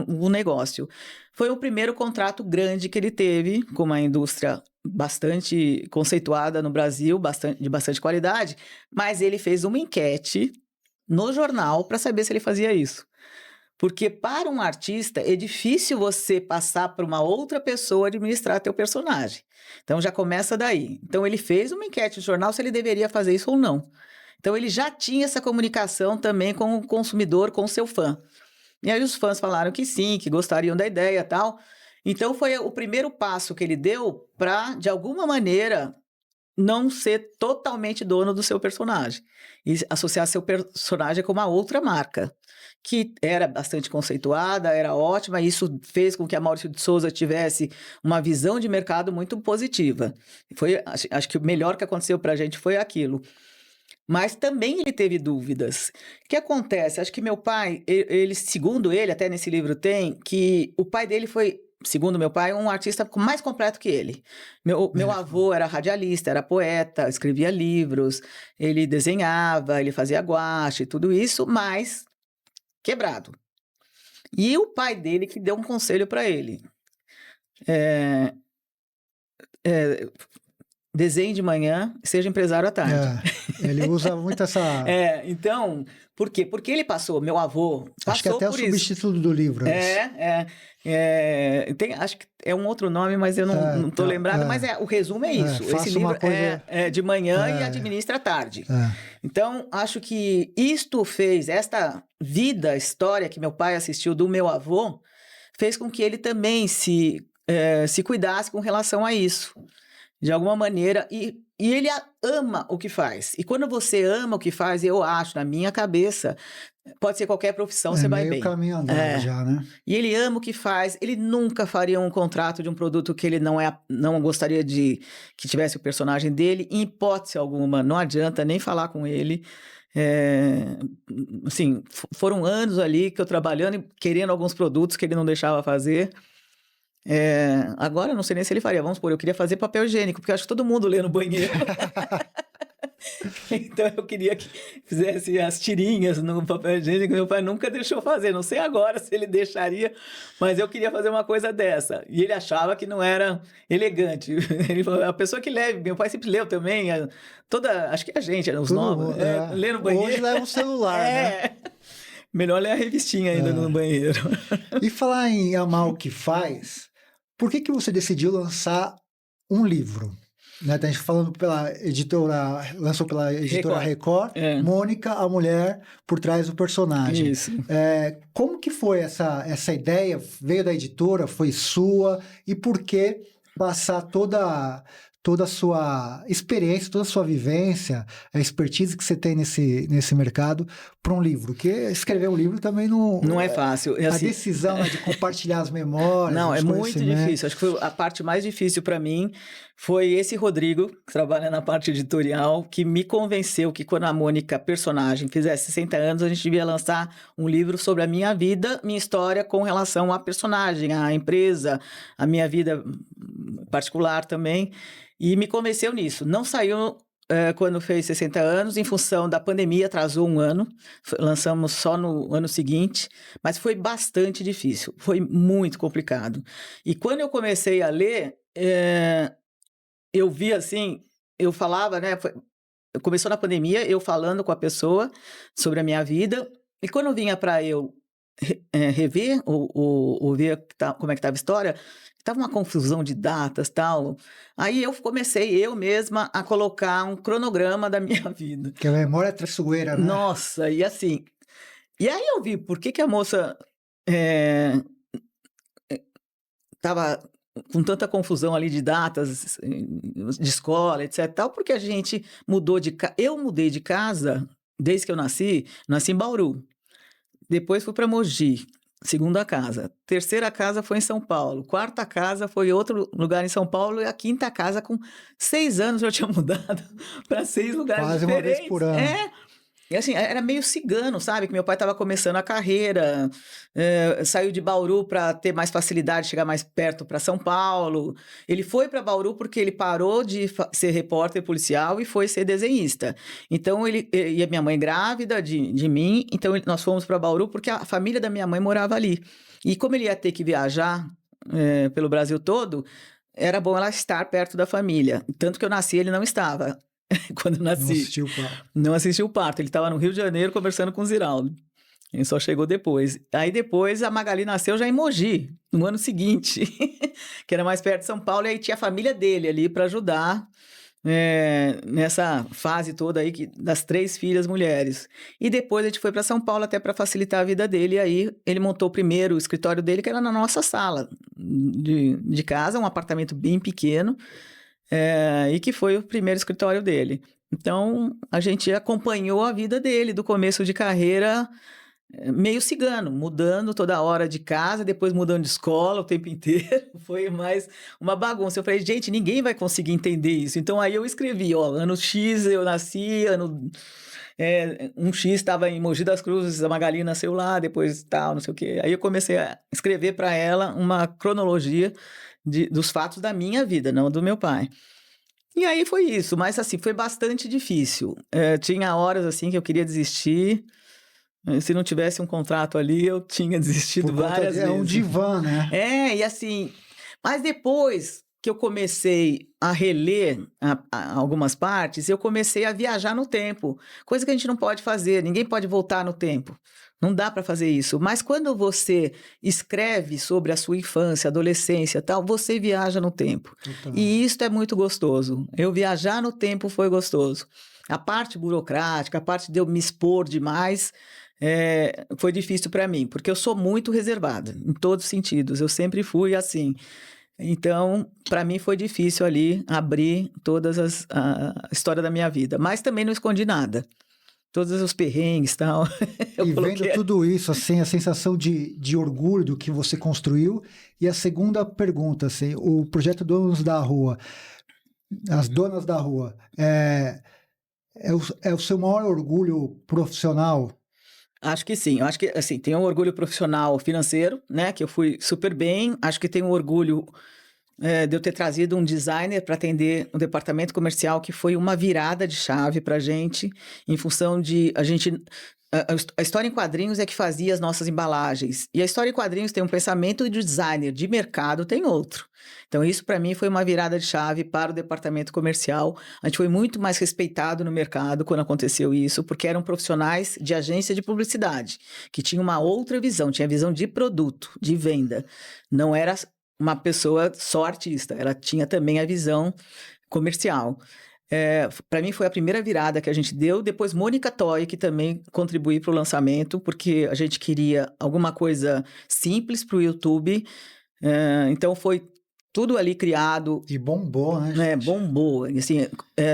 um negócio. Foi o primeiro contrato grande que ele teve com uma indústria bastante conceituada no Brasil, de bastante qualidade, mas ele fez uma enquete no jornal para saber se ele fazia isso. Porque para um artista é difícil você passar para uma outra pessoa administrar teu personagem. Então já começa daí. Então ele fez uma enquete no jornal se ele deveria fazer isso ou não. Então ele já tinha essa comunicação também com o consumidor, com o seu fã. E aí os fãs falaram que sim, que gostariam da ideia e tal. Então foi o primeiro passo que ele deu para, de alguma maneira, não ser totalmente dono do seu personagem e associar seu personagem com uma outra marca, que era bastante conceituada, era ótima, e isso fez com que a Maurício de Souza tivesse uma visão de mercado muito positiva. Acho que o melhor que aconteceu para a gente foi aquilo. Mas também ele teve dúvidas. O que acontece? Acho que meu pai, ele, segundo ele, até nesse livro tem, que o pai dele foi, segundo meu pai, um artista mais completo que ele. Meu avô era radialista, era poeta, escrevia livros, ele desenhava, ele fazia guache, tudo isso, mas quebrado. E o pai dele que deu um conselho para ele. Desenhe de manhã, seja empresário à tarde.
Ele usa muito essa...
Então, por quê? Porque ele passou, meu avô passou
acho que até
por
o substituto do livro.
Acho que é um outro nome, mas eu não estou lembrado, mas o resumo é isso. Esse livro é de manhã e administra à tarde. Então, acho que isto fez, esta história que meu pai assistiu do meu avô, fez com que ele também se cuidasse com relação a isso. De alguma maneira, e ele ama o que faz. E quando você ama o que faz, eu acho, na minha cabeça, pode ser qualquer profissão, você vai bem.
Meio caminho andado já, né?
E ele ama o que faz, ele nunca faria um contrato de um produto que ele não gostaria que tivesse o personagem dele, em hipótese alguma, não adianta nem falar com ele. Assim, foram anos ali que eu trabalhando e querendo alguns produtos que ele não deixava fazer. Agora eu não sei nem se ele faria. Vamos supor, eu queria fazer papel higiênico, porque eu acho que todo mundo lê no banheiro. Então eu queria que fizesse as tirinhas no papel higiênico. Meu pai nunca deixou fazer. Não sei agora se ele deixaria, mas eu queria fazer uma coisa dessa. E ele achava que não era elegante. Ele falou, a pessoa que lê, meu pai sempre leu também. Acho que a gente, os novos, lê no banheiro.
Hoje leva um celular, né?
Melhor ler a revistinha ainda no banheiro.
E falar em amar o que faz, por que você decidiu lançar um livro? Né? A gente falando lançou pela editora Record, Mônica, a mulher por trás do personagem.
Isso.
Como que foi essa ideia? Veio da editora, foi sua? E por que passar toda a sua experiência, toda a sua vivência, a expertise que você tem nesse mercado para um livro? Porque escrever um livro também não
é fácil.
A decisão de compartilhar as memórias.
Não, é muito difícil. Acho que foi a parte mais difícil para mim foi esse Rodrigo, que trabalha na parte editorial, que me convenceu que quando a Mônica, personagem, fizesse 60 anos, a gente devia lançar um livro sobre a minha vida, minha história com relação à personagem, à empresa, a minha vida particular também. E me convenceu nisso. Não saiu quando fez 60 anos, em função da pandemia, atrasou um ano. Lançamos só no ano seguinte, mas foi bastante difícil. Foi muito complicado. E quando eu comecei a ler, eu vi assim, eu falava, né? Começou na pandemia, eu falando com a pessoa sobre a minha vida. E quando vinha para eu rever ou ver como é que estava a história, estava uma confusão de datas e tal. Aí eu comecei, eu mesma, a colocar um cronograma da minha vida.
Que a memória é traiçoeira, né?
Nossa, e assim... E aí eu vi por que a moça estava com tanta confusão ali de datas, de escola, etc. Tal, porque a gente mudou de casa. Eu mudei de casa desde que eu nasci em Bauru. Depois fui para Mogi, segunda casa. Terceira casa foi em São Paulo. Quarta casa foi em outro lugar em São Paulo. E a quinta casa, com 6 anos, eu tinha mudado para 6 lugares
quase
diferentes.
Uma vez por ano.
E assim, era meio cigano, sabe? Que meu pai estava começando a carreira, saiu de Bauru para ter mais facilidade, chegar mais perto para São Paulo. Ele foi para Bauru porque ele parou de ser repórter policial e foi ser desenhista. Então, e a minha mãe grávida de mim, então nós fomos para Bauru porque a família da minha mãe morava ali. E como ele ia ter que viajar pelo Brasil todo, era bom ela estar perto da família. Tanto que eu nasci, ele não estava. Quando eu nasci.
Não assistiu o parto.
Não assistiu o parto. Ele estava no Rio de Janeiro conversando com o Ziraldo. Ele só chegou depois. Aí depois a Magali nasceu já em Mogi, no ano seguinte, que era mais perto de São Paulo, e aí tinha a família dele ali para ajudar nessa fase toda aí das 3 filhas mulheres. E depois a gente foi para São Paulo até para facilitar a vida dele, e aí ele montou primeiro o escritório dele, que era na nossa sala de casa, um apartamento bem pequeno, e que foi o primeiro escritório dele. Então, a gente acompanhou a vida dele, do começo de carreira, meio cigano, mudando toda hora de casa, depois mudando de escola o tempo inteiro. Foi mais uma bagunça. Eu falei, gente, ninguém vai conseguir entender isso. Então, aí eu escrevi, ó, ano X eu nasci, um X estava em Mogi das Cruzes, a Magali nasceu lá, depois tal, não sei o quê. Aí eu comecei a escrever para ela uma cronologia dos fatos da minha vida, não do meu pai. E aí foi isso, mas assim, foi bastante difícil. Tinha horas assim que eu queria desistir. Se não tivesse um contrato ali, eu tinha desistido várias vezes.
É um divã, né?
E assim... Mas depois que eu comecei a reler algumas partes, eu comecei a viajar no tempo. Coisa que a gente não pode fazer, ninguém pode voltar no tempo. Não dá para fazer isso. Mas quando você escreve sobre a sua infância, adolescência e tal, você viaja no tempo.
Total.
E isso é muito gostoso. Eu viajar no tempo foi gostoso. A parte burocrática, a parte de eu me expor demais... foi difícil para mim, porque eu sou muito reservada, em todos os sentidos, eu sempre fui assim. Então, para mim foi difícil ali abrir a história da minha vida, mas também não escondi nada. Todos os perrengues e tal.
E vendo tudo isso, assim, a sensação de orgulho do que você construiu. E a segunda pergunta, assim, o projeto Donos da Rua, as Donas da Rua, é o seu maior orgulho profissional?
Acho que sim. Eu acho que, assim, tem um orgulho profissional financeiro, né? Que eu fui super bem. Acho que tem um orgulho de eu ter trazido um designer para atender o departamento comercial, que foi uma virada de chave para a gente, em função de a gente... A história em quadrinhos é que fazia as nossas embalagens. E a história em quadrinhos tem um pensamento de designer, de mercado tem outro. Então, isso para mim foi uma virada de chave para o departamento comercial. A gente foi muito mais respeitado no mercado quando aconteceu isso, porque eram profissionais de agência de publicidade, que tinham uma outra visão, tinha visão de produto, de venda. Não era uma pessoa só artista, ela tinha também a visão comercial. Para mim foi a primeira virada que a gente deu. Depois Mônica Toy, que também contribuiu para o lançamento, porque a gente queria alguma coisa simples para o YouTube. Então foi tudo ali criado.
E bombou, né?
Bombou. Assim,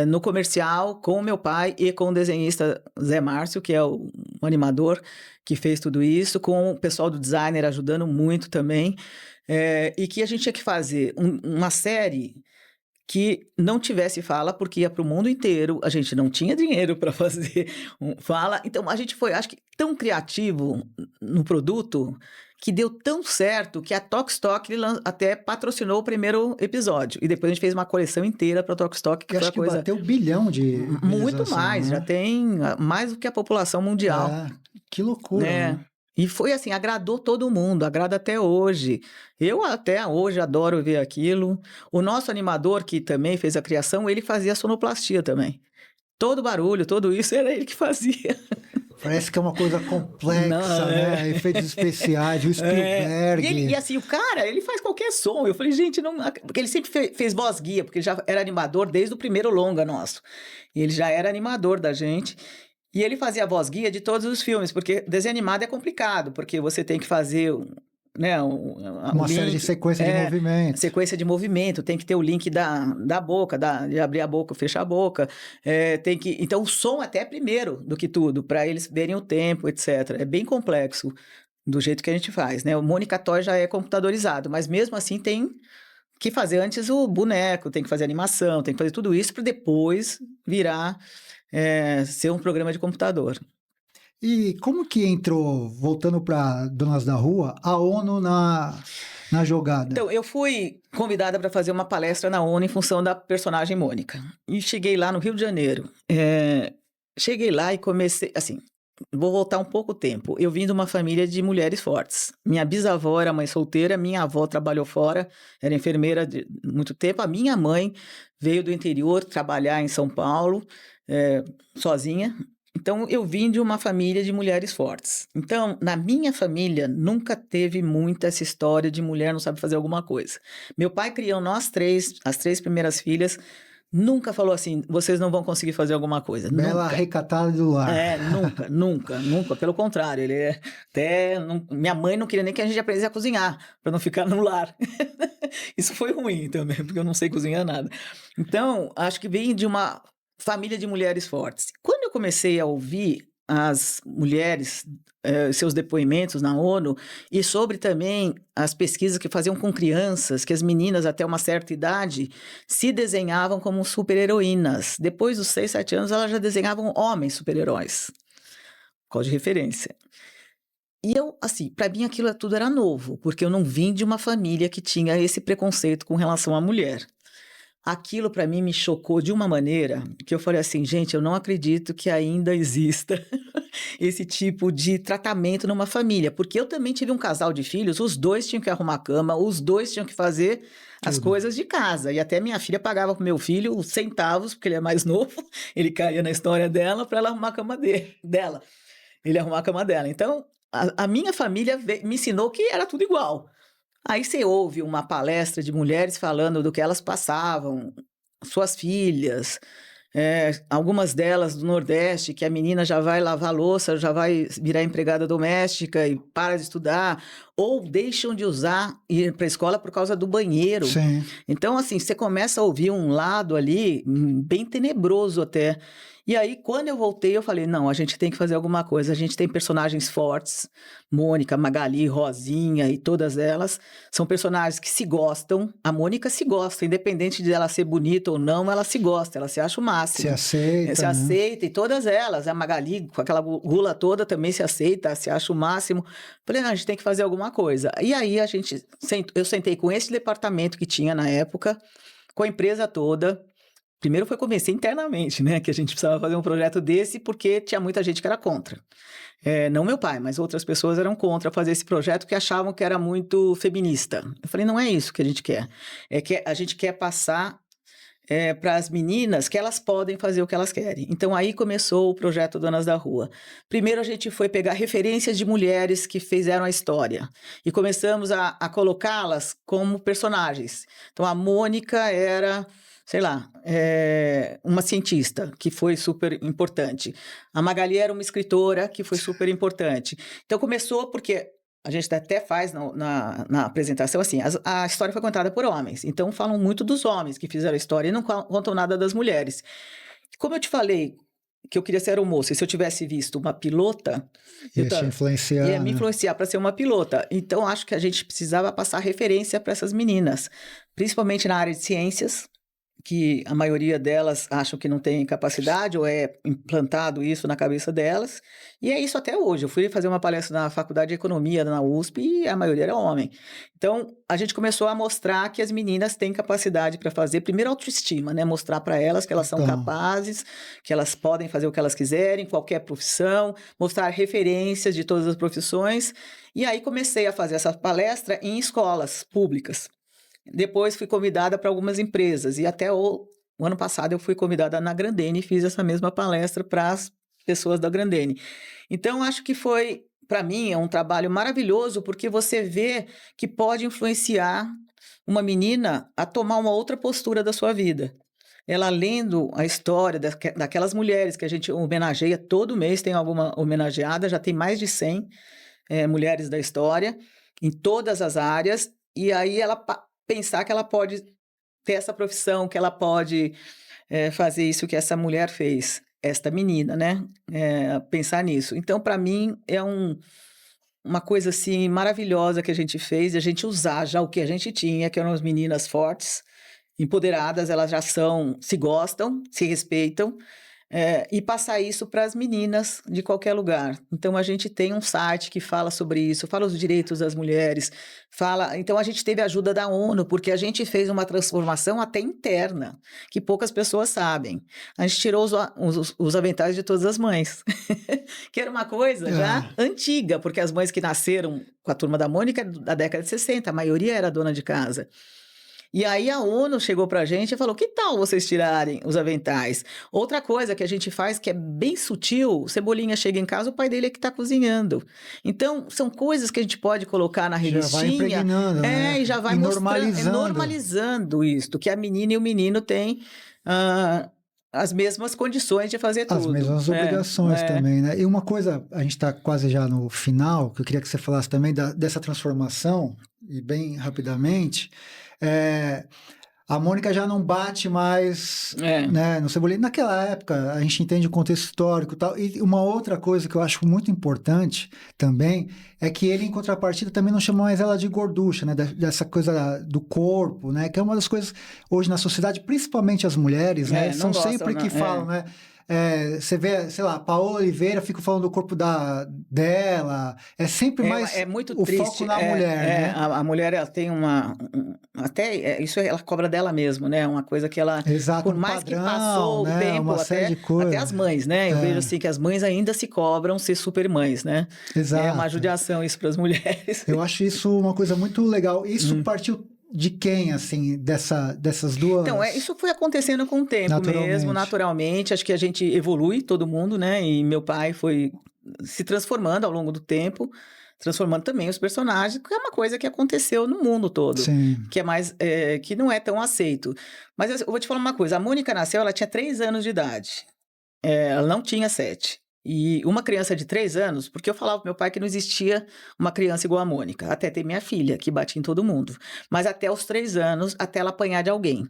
no comercial, com o meu pai e com o desenhista Zé Márcio, que é um animador que fez tudo isso, com o pessoal do designer ajudando muito também. E que a gente tinha que fazer uma série que não tivesse fala, porque ia para o mundo inteiro, a gente não tinha dinheiro para fazer fala, então a gente foi, acho que, tão criativo no produto, que deu tão certo, que a Tokstok até patrocinou o primeiro episódio, e depois a gente fez uma coleção inteira para a Tokstok, que foi a coisa...
bateu 1 bilhão de
Muito mais,
né?
Já tem mais do que a população mundial.
Que loucura, né?
E foi assim, agradou todo mundo, agrada até hoje. Eu até hoje adoro ver aquilo. O nosso animador, que também fez a criação, ele fazia sonoplastia também. Todo barulho, tudo isso era ele que fazia.
Parece que é uma coisa complexa, né? Efeitos especiais, o Spielberg.
E assim, o cara, ele faz qualquer som. Eu falei, gente, não... Porque ele sempre fez voz guia, porque ele já era animador desde o primeiro longa nosso. Ele já era animador da gente. E ele fazia a voz guia de todos os filmes, porque desenho animado é complicado, porque você tem que fazer
uma série de sequência de movimento.
Sequência de movimento, tem que ter o link da boca, de abrir a boca, fechar a boca. Então, o som até é primeiro do que tudo, para eles verem o tempo, etc. É bem complexo do jeito que a gente faz, né? O Mônica Toy já é computadorizado, mas mesmo assim tem que fazer antes o boneco, tem que fazer animação, tem que fazer tudo isso para depois virar... ser um programa de computador.
E como que entrou, voltando para Donas da Rua, a ONU na jogada?
Então, eu fui convidada para fazer uma palestra na ONU em função da personagem Mônica. E cheguei lá no Rio de Janeiro. Cheguei lá e comecei, assim, vou voltar um pouco tempo. Eu vim de uma família de mulheres fortes. Minha bisavó era mãe solteira, minha avó trabalhou fora, era enfermeira de muito tempo. A minha mãe veio do interior trabalhar em São Paulo, sozinha. Então, eu vim de uma família de mulheres fortes. Então, na minha família, nunca teve muito essa história de mulher não sabe fazer alguma coisa. Meu pai criou nós três, as três primeiras filhas, nunca falou assim, vocês não vão conseguir fazer alguma coisa.
Bela
Nunca.
recatada do lar.
Nunca, nunca, nunca. Pelo contrário, ele até. Minha mãe não queria nem que a gente aprendesse a cozinhar, para não ficar no lar. Isso foi ruim também, porque eu não sei cozinhar nada. Então, acho que vem de uma família de mulheres fortes. Quando eu comecei a ouvir as mulheres, seus depoimentos na ONU, e sobre também as pesquisas que faziam com crianças, que as meninas até uma certa idade se desenhavam como super-heroínas. Depois dos 6, 7 anos, elas já desenhavam homens super-heróis. Qual de referência? E eu, assim, para mim aquilo tudo era novo, porque eu não vim de uma família que tinha esse preconceito com relação à mulher. Aquilo para mim me chocou de uma maneira que eu falei assim, gente, eu não acredito que ainda exista esse tipo de tratamento numa família, porque eu também tive um casal de filhos, os dois tinham que arrumar a cama, os dois tinham que fazer as coisas de casa, e até minha filha pagava pro meu filho centavos, porque ele é mais novo, ele caía na história dela para ela arrumar a cama dela, ele arrumar a cama dela. Então, a minha família me ensinou que era tudo igual. Aí você ouve uma palestra de mulheres falando do que elas passavam, suas filhas, algumas delas do Nordeste, que a menina já vai lavar louça, já vai virar empregada doméstica e para de estudar, ou deixam de ir para a escola por causa do banheiro.
Sim.
Então, assim, você começa a ouvir um lado ali bem tenebroso até. E aí, quando eu voltei, eu falei, não, a gente tem que fazer alguma coisa. A gente tem personagens fortes, Mônica, Magali, Rosinha e todas elas. São personagens que se gostam. A Mônica se gosta, independente de ela ser bonita ou não, ela se gosta, ela se acha o máximo.
Se aceita.
Se aceita, e todas elas. A Magali, com aquela gula toda, também se aceita, se acha o máximo. Falei, não, a gente tem que fazer alguma coisa. E aí, eu sentei com esse departamento que tinha na época, com a empresa toda. Primeiro foi convencer internamente, né, que a gente precisava fazer um projeto desse, porque tinha muita gente que era contra. Não meu pai, mas outras pessoas eram contra fazer esse projeto, que achavam que era muito feminista. Eu falei, não é isso que a gente quer. É que a gente quer passar para as meninas que elas podem fazer o que elas querem. Então, aí começou o projeto Donas da Rua. Primeiro, a gente foi pegar referências de mulheres que fizeram a história e começamos a colocá-las como personagens. Então, a Mônica era, sei lá, uma cientista, que foi super importante. A Magali era uma escritora, que foi super importante. Então, começou porque a gente até faz na apresentação assim, a história foi contada por homens, então falam muito dos homens que fizeram a história e não contam nada das mulheres. Como eu te falei que eu queria ser aeromoça, e se eu tivesse visto uma pilota, ia me influenciar para ser uma pilota. Então, acho que a gente precisava passar referência para essas meninas, principalmente na área de ciências, que a maioria delas acham que não tem capacidade, ou é implantado isso na cabeça delas, e é isso até hoje. Eu fui fazer uma palestra na Faculdade de Economia, na USP, e a maioria era homem. Então, a gente começou a mostrar que as meninas têm capacidade para fazer, primeiro, autoestima, né? Mostrar para elas que elas são capazes, que elas podem fazer o que elas quiserem, qualquer profissão, mostrar referências de todas as profissões, e aí comecei a fazer essa palestra em escolas públicas. Depois fui convidada para algumas empresas e até o ano passado eu fui convidada na Grandene e fiz essa mesma palestra para as pessoas da Grandene. Então, acho que foi, para mim, um trabalho maravilhoso, porque você vê que pode influenciar uma menina a tomar uma outra postura da sua vida. Ela lendo a história daquelas mulheres que a gente homenageia todo mês, tem alguma homenageada, já tem mais de 100 mulheres da história, em todas as áreas, e aí ela pensar que ela pode ter essa profissão, que ela pode fazer isso que essa mulher fez, esta menina, né? Pensar nisso. Então, para mim, é uma coisa assim maravilhosa que a gente fez, e a gente usar já o que a gente tinha, que eram as meninas fortes, empoderadas, elas já se gostam, se respeitam, e passar isso para as meninas de qualquer lugar. Então, a gente tem um site que fala sobre isso, fala os direitos das mulheres, então a gente teve a ajuda da ONU, porque a gente fez uma transformação até interna, que poucas pessoas sabem. A gente tirou os aventais de todas as mães, que era uma coisa já antiga, porque as mães que nasceram com a Turma da Mônica da década de 60, a maioria era dona de casa. E aí a ONU chegou pra gente e falou, que tal vocês tirarem os aventais? Outra coisa que a gente faz que é bem sutil, o Cebolinha chega em casa, o pai dele é que tá cozinhando. Então, são coisas que a gente pode colocar na
Já vai
revistinha,
impregnando, né?
e já vai
E
mostrando,
normalizando.
normalizando isto, que a menina e o menino têm as mesmas condições de fazer
As
tudo.
mesmas obrigações também, né? E uma coisa, a gente está quase já no final, que eu queria que você falasse também dessa transformação, e bem rapidamente, a Mônica já não bate mais, né, no Cebolinha. Naquela época, a gente entende o contexto histórico e tal. E uma outra coisa que eu acho muito importante também é que ele, em contrapartida, também não chama mais ela de gorducha, né? Dessa coisa do corpo, né? Que é uma das coisas hoje na sociedade, principalmente as mulheres, né? São
gostam,
sempre
não,
que falam, né? Você vê, sei lá, Paola Oliveira fica falando do corpo dela, é sempre mais
muito
o
triste.
foco na mulher, né?
A mulher, ela tem até isso ela cobra dela mesmo, né? Uma coisa que ela,
Exato,
por
um
mais
padrão,
que passou
né?
o tempo,
uma série de
até
coisas.
as mães, né? Eu vejo assim que as mães ainda se cobram ser super mães, né?
Exato.
É uma judiação isso para as mulheres.
Eu acho isso uma coisa muito legal. Isso partiu de quem, assim, dessas duas...
Então, isso foi acontecendo com o tempo mesmo, naturalmente. Acho que a gente evolui, todo mundo, né? E meu pai foi se transformando ao longo do tempo, transformando também os personagens, que é uma coisa que aconteceu no mundo todo.
Sim.
Que é mais, que não é tão aceito. Mas eu vou te falar uma coisa, a Mônica nasceu, ela tinha 3 anos de idade. Ela não tinha 7. E uma criança de 3 anos, porque eu falava pro meu pai que não existia uma criança igual a Mônica, até ter minha filha, que batia em todo mundo. Mas até os 3 anos, até ela apanhar de alguém.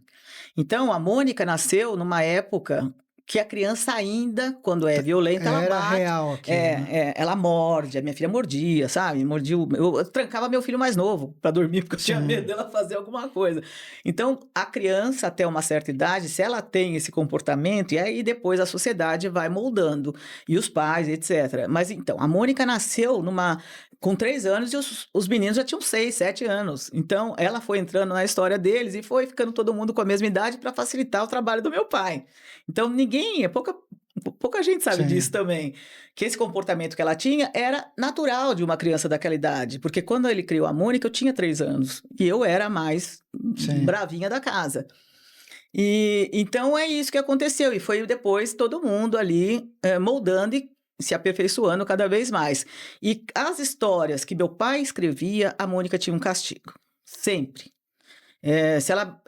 Então, a Mônica nasceu numa época que a criança ainda, quando é violenta, ela bate.
Real aqui, né?
Ela morde, a minha filha mordia, sabe? Eu trancava meu filho mais novo para dormir, porque eu tinha medo dela fazer alguma coisa. Então, a criança, até uma certa idade, se ela tem esse comportamento, e aí depois a sociedade vai moldando, e os pais, etc. Mas então, a Mônica nasceu com 3 anos e os meninos já tinham 6, 7 anos. Então, ela foi entrando na história deles e foi ficando todo mundo com a mesma idade para facilitar o trabalho do meu pai. Então, pouca gente sabe disso também. Que esse comportamento que ela tinha era natural de uma criança daquela idade. Porque quando ele criou a Mônica, eu tinha 3 anos. E eu era a mais bravinha da casa. E então, é isso que aconteceu. E foi depois todo mundo ali moldando e se aperfeiçoando cada vez mais. E as histórias que meu pai escrevia, a Mônica tinha um castigo. Sempre. Se ela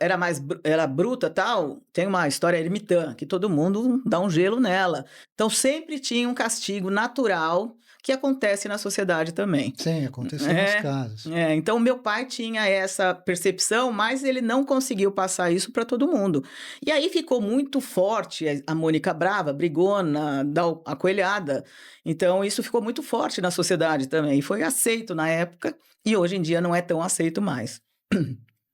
era bruta tal, tem uma história ermitã, que todo mundo dá um gelo nela. Então, sempre tinha um castigo natural que acontece na sociedade também.
Sim, aconteceu nos casos.
Então, meu pai tinha essa percepção, mas ele não conseguiu passar isso para todo mundo. E aí ficou muito forte a Mônica brava, brigona, acoelhada. Então, isso ficou muito forte na sociedade também. E foi aceito na época, e hoje em dia não é tão aceito mais.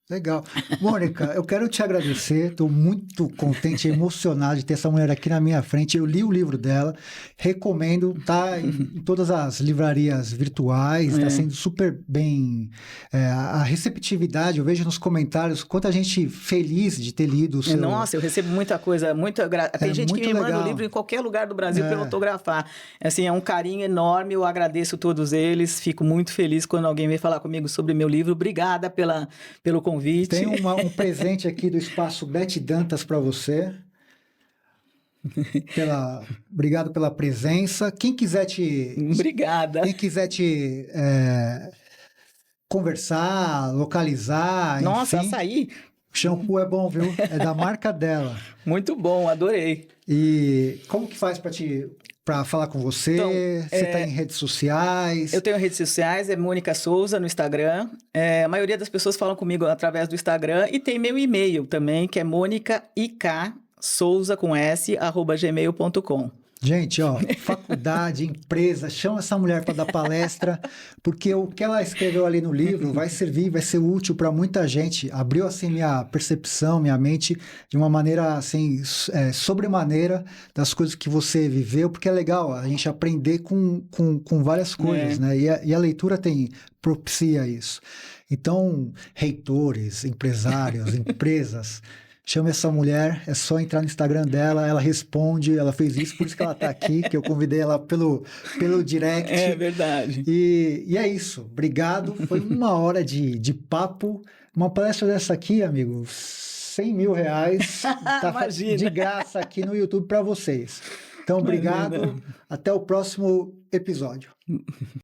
Legal. Mônica, eu quero te agradecer, estou muito contente e emocionado de ter essa mulher aqui na minha frente. Eu li o livro dela, recomendo, tá em todas as livrarias virtuais, está sendo super bem. A receptividade, eu vejo nos comentários, quanta gente feliz de ter lido o seu...
Nossa, eu recebo muita coisa, tem gente que me manda
legal.
o livro em qualquer lugar do Brasil para eu autografar. Assim, é um carinho enorme, eu agradeço todos eles, fico muito feliz quando alguém vem falar comigo sobre o meu livro. Obrigada pelo convite.
Tem um presente aqui do Espaço Beth Dantas para você. Obrigado pela presença.
Obrigada.
Quem quiser te conversar, localizar,
Nossa,
enfim,
açaí.
Shampoo é bom, viu? É da marca dela.
Muito bom, adorei.
E como que faz para falar com você?
Então,
você está em redes sociais?
Eu tenho redes sociais, é Mônica Souza no Instagram. A maioria das pessoas falam comigo através do Instagram. E tem meu e-mail também, que é monicaIK.souza, com S, @gmail.com.
Gente, faculdade, empresa, chama essa mulher para dar palestra, porque o que ela escreveu ali no livro vai servir, vai ser útil para muita gente. Abriu assim minha percepção, minha mente de uma maneira assim sobremaneira das coisas que você viveu, porque é legal a gente aprender com várias coisas, né? E a leitura propicia isso. Então, reitores, empresários, empresas, chama essa mulher, é só entrar no Instagram dela, ela responde, ela fez isso, por isso que ela está aqui, que eu convidei ela pelo direct.
É verdade.
E é isso, obrigado, foi 1 hora de papo, Uma palestra dessa aqui, amigo, R$100 mil tá
Imagina.
de graça aqui no YouTube para vocês. Então, obrigado.
Imagina.
Até o próximo episódio.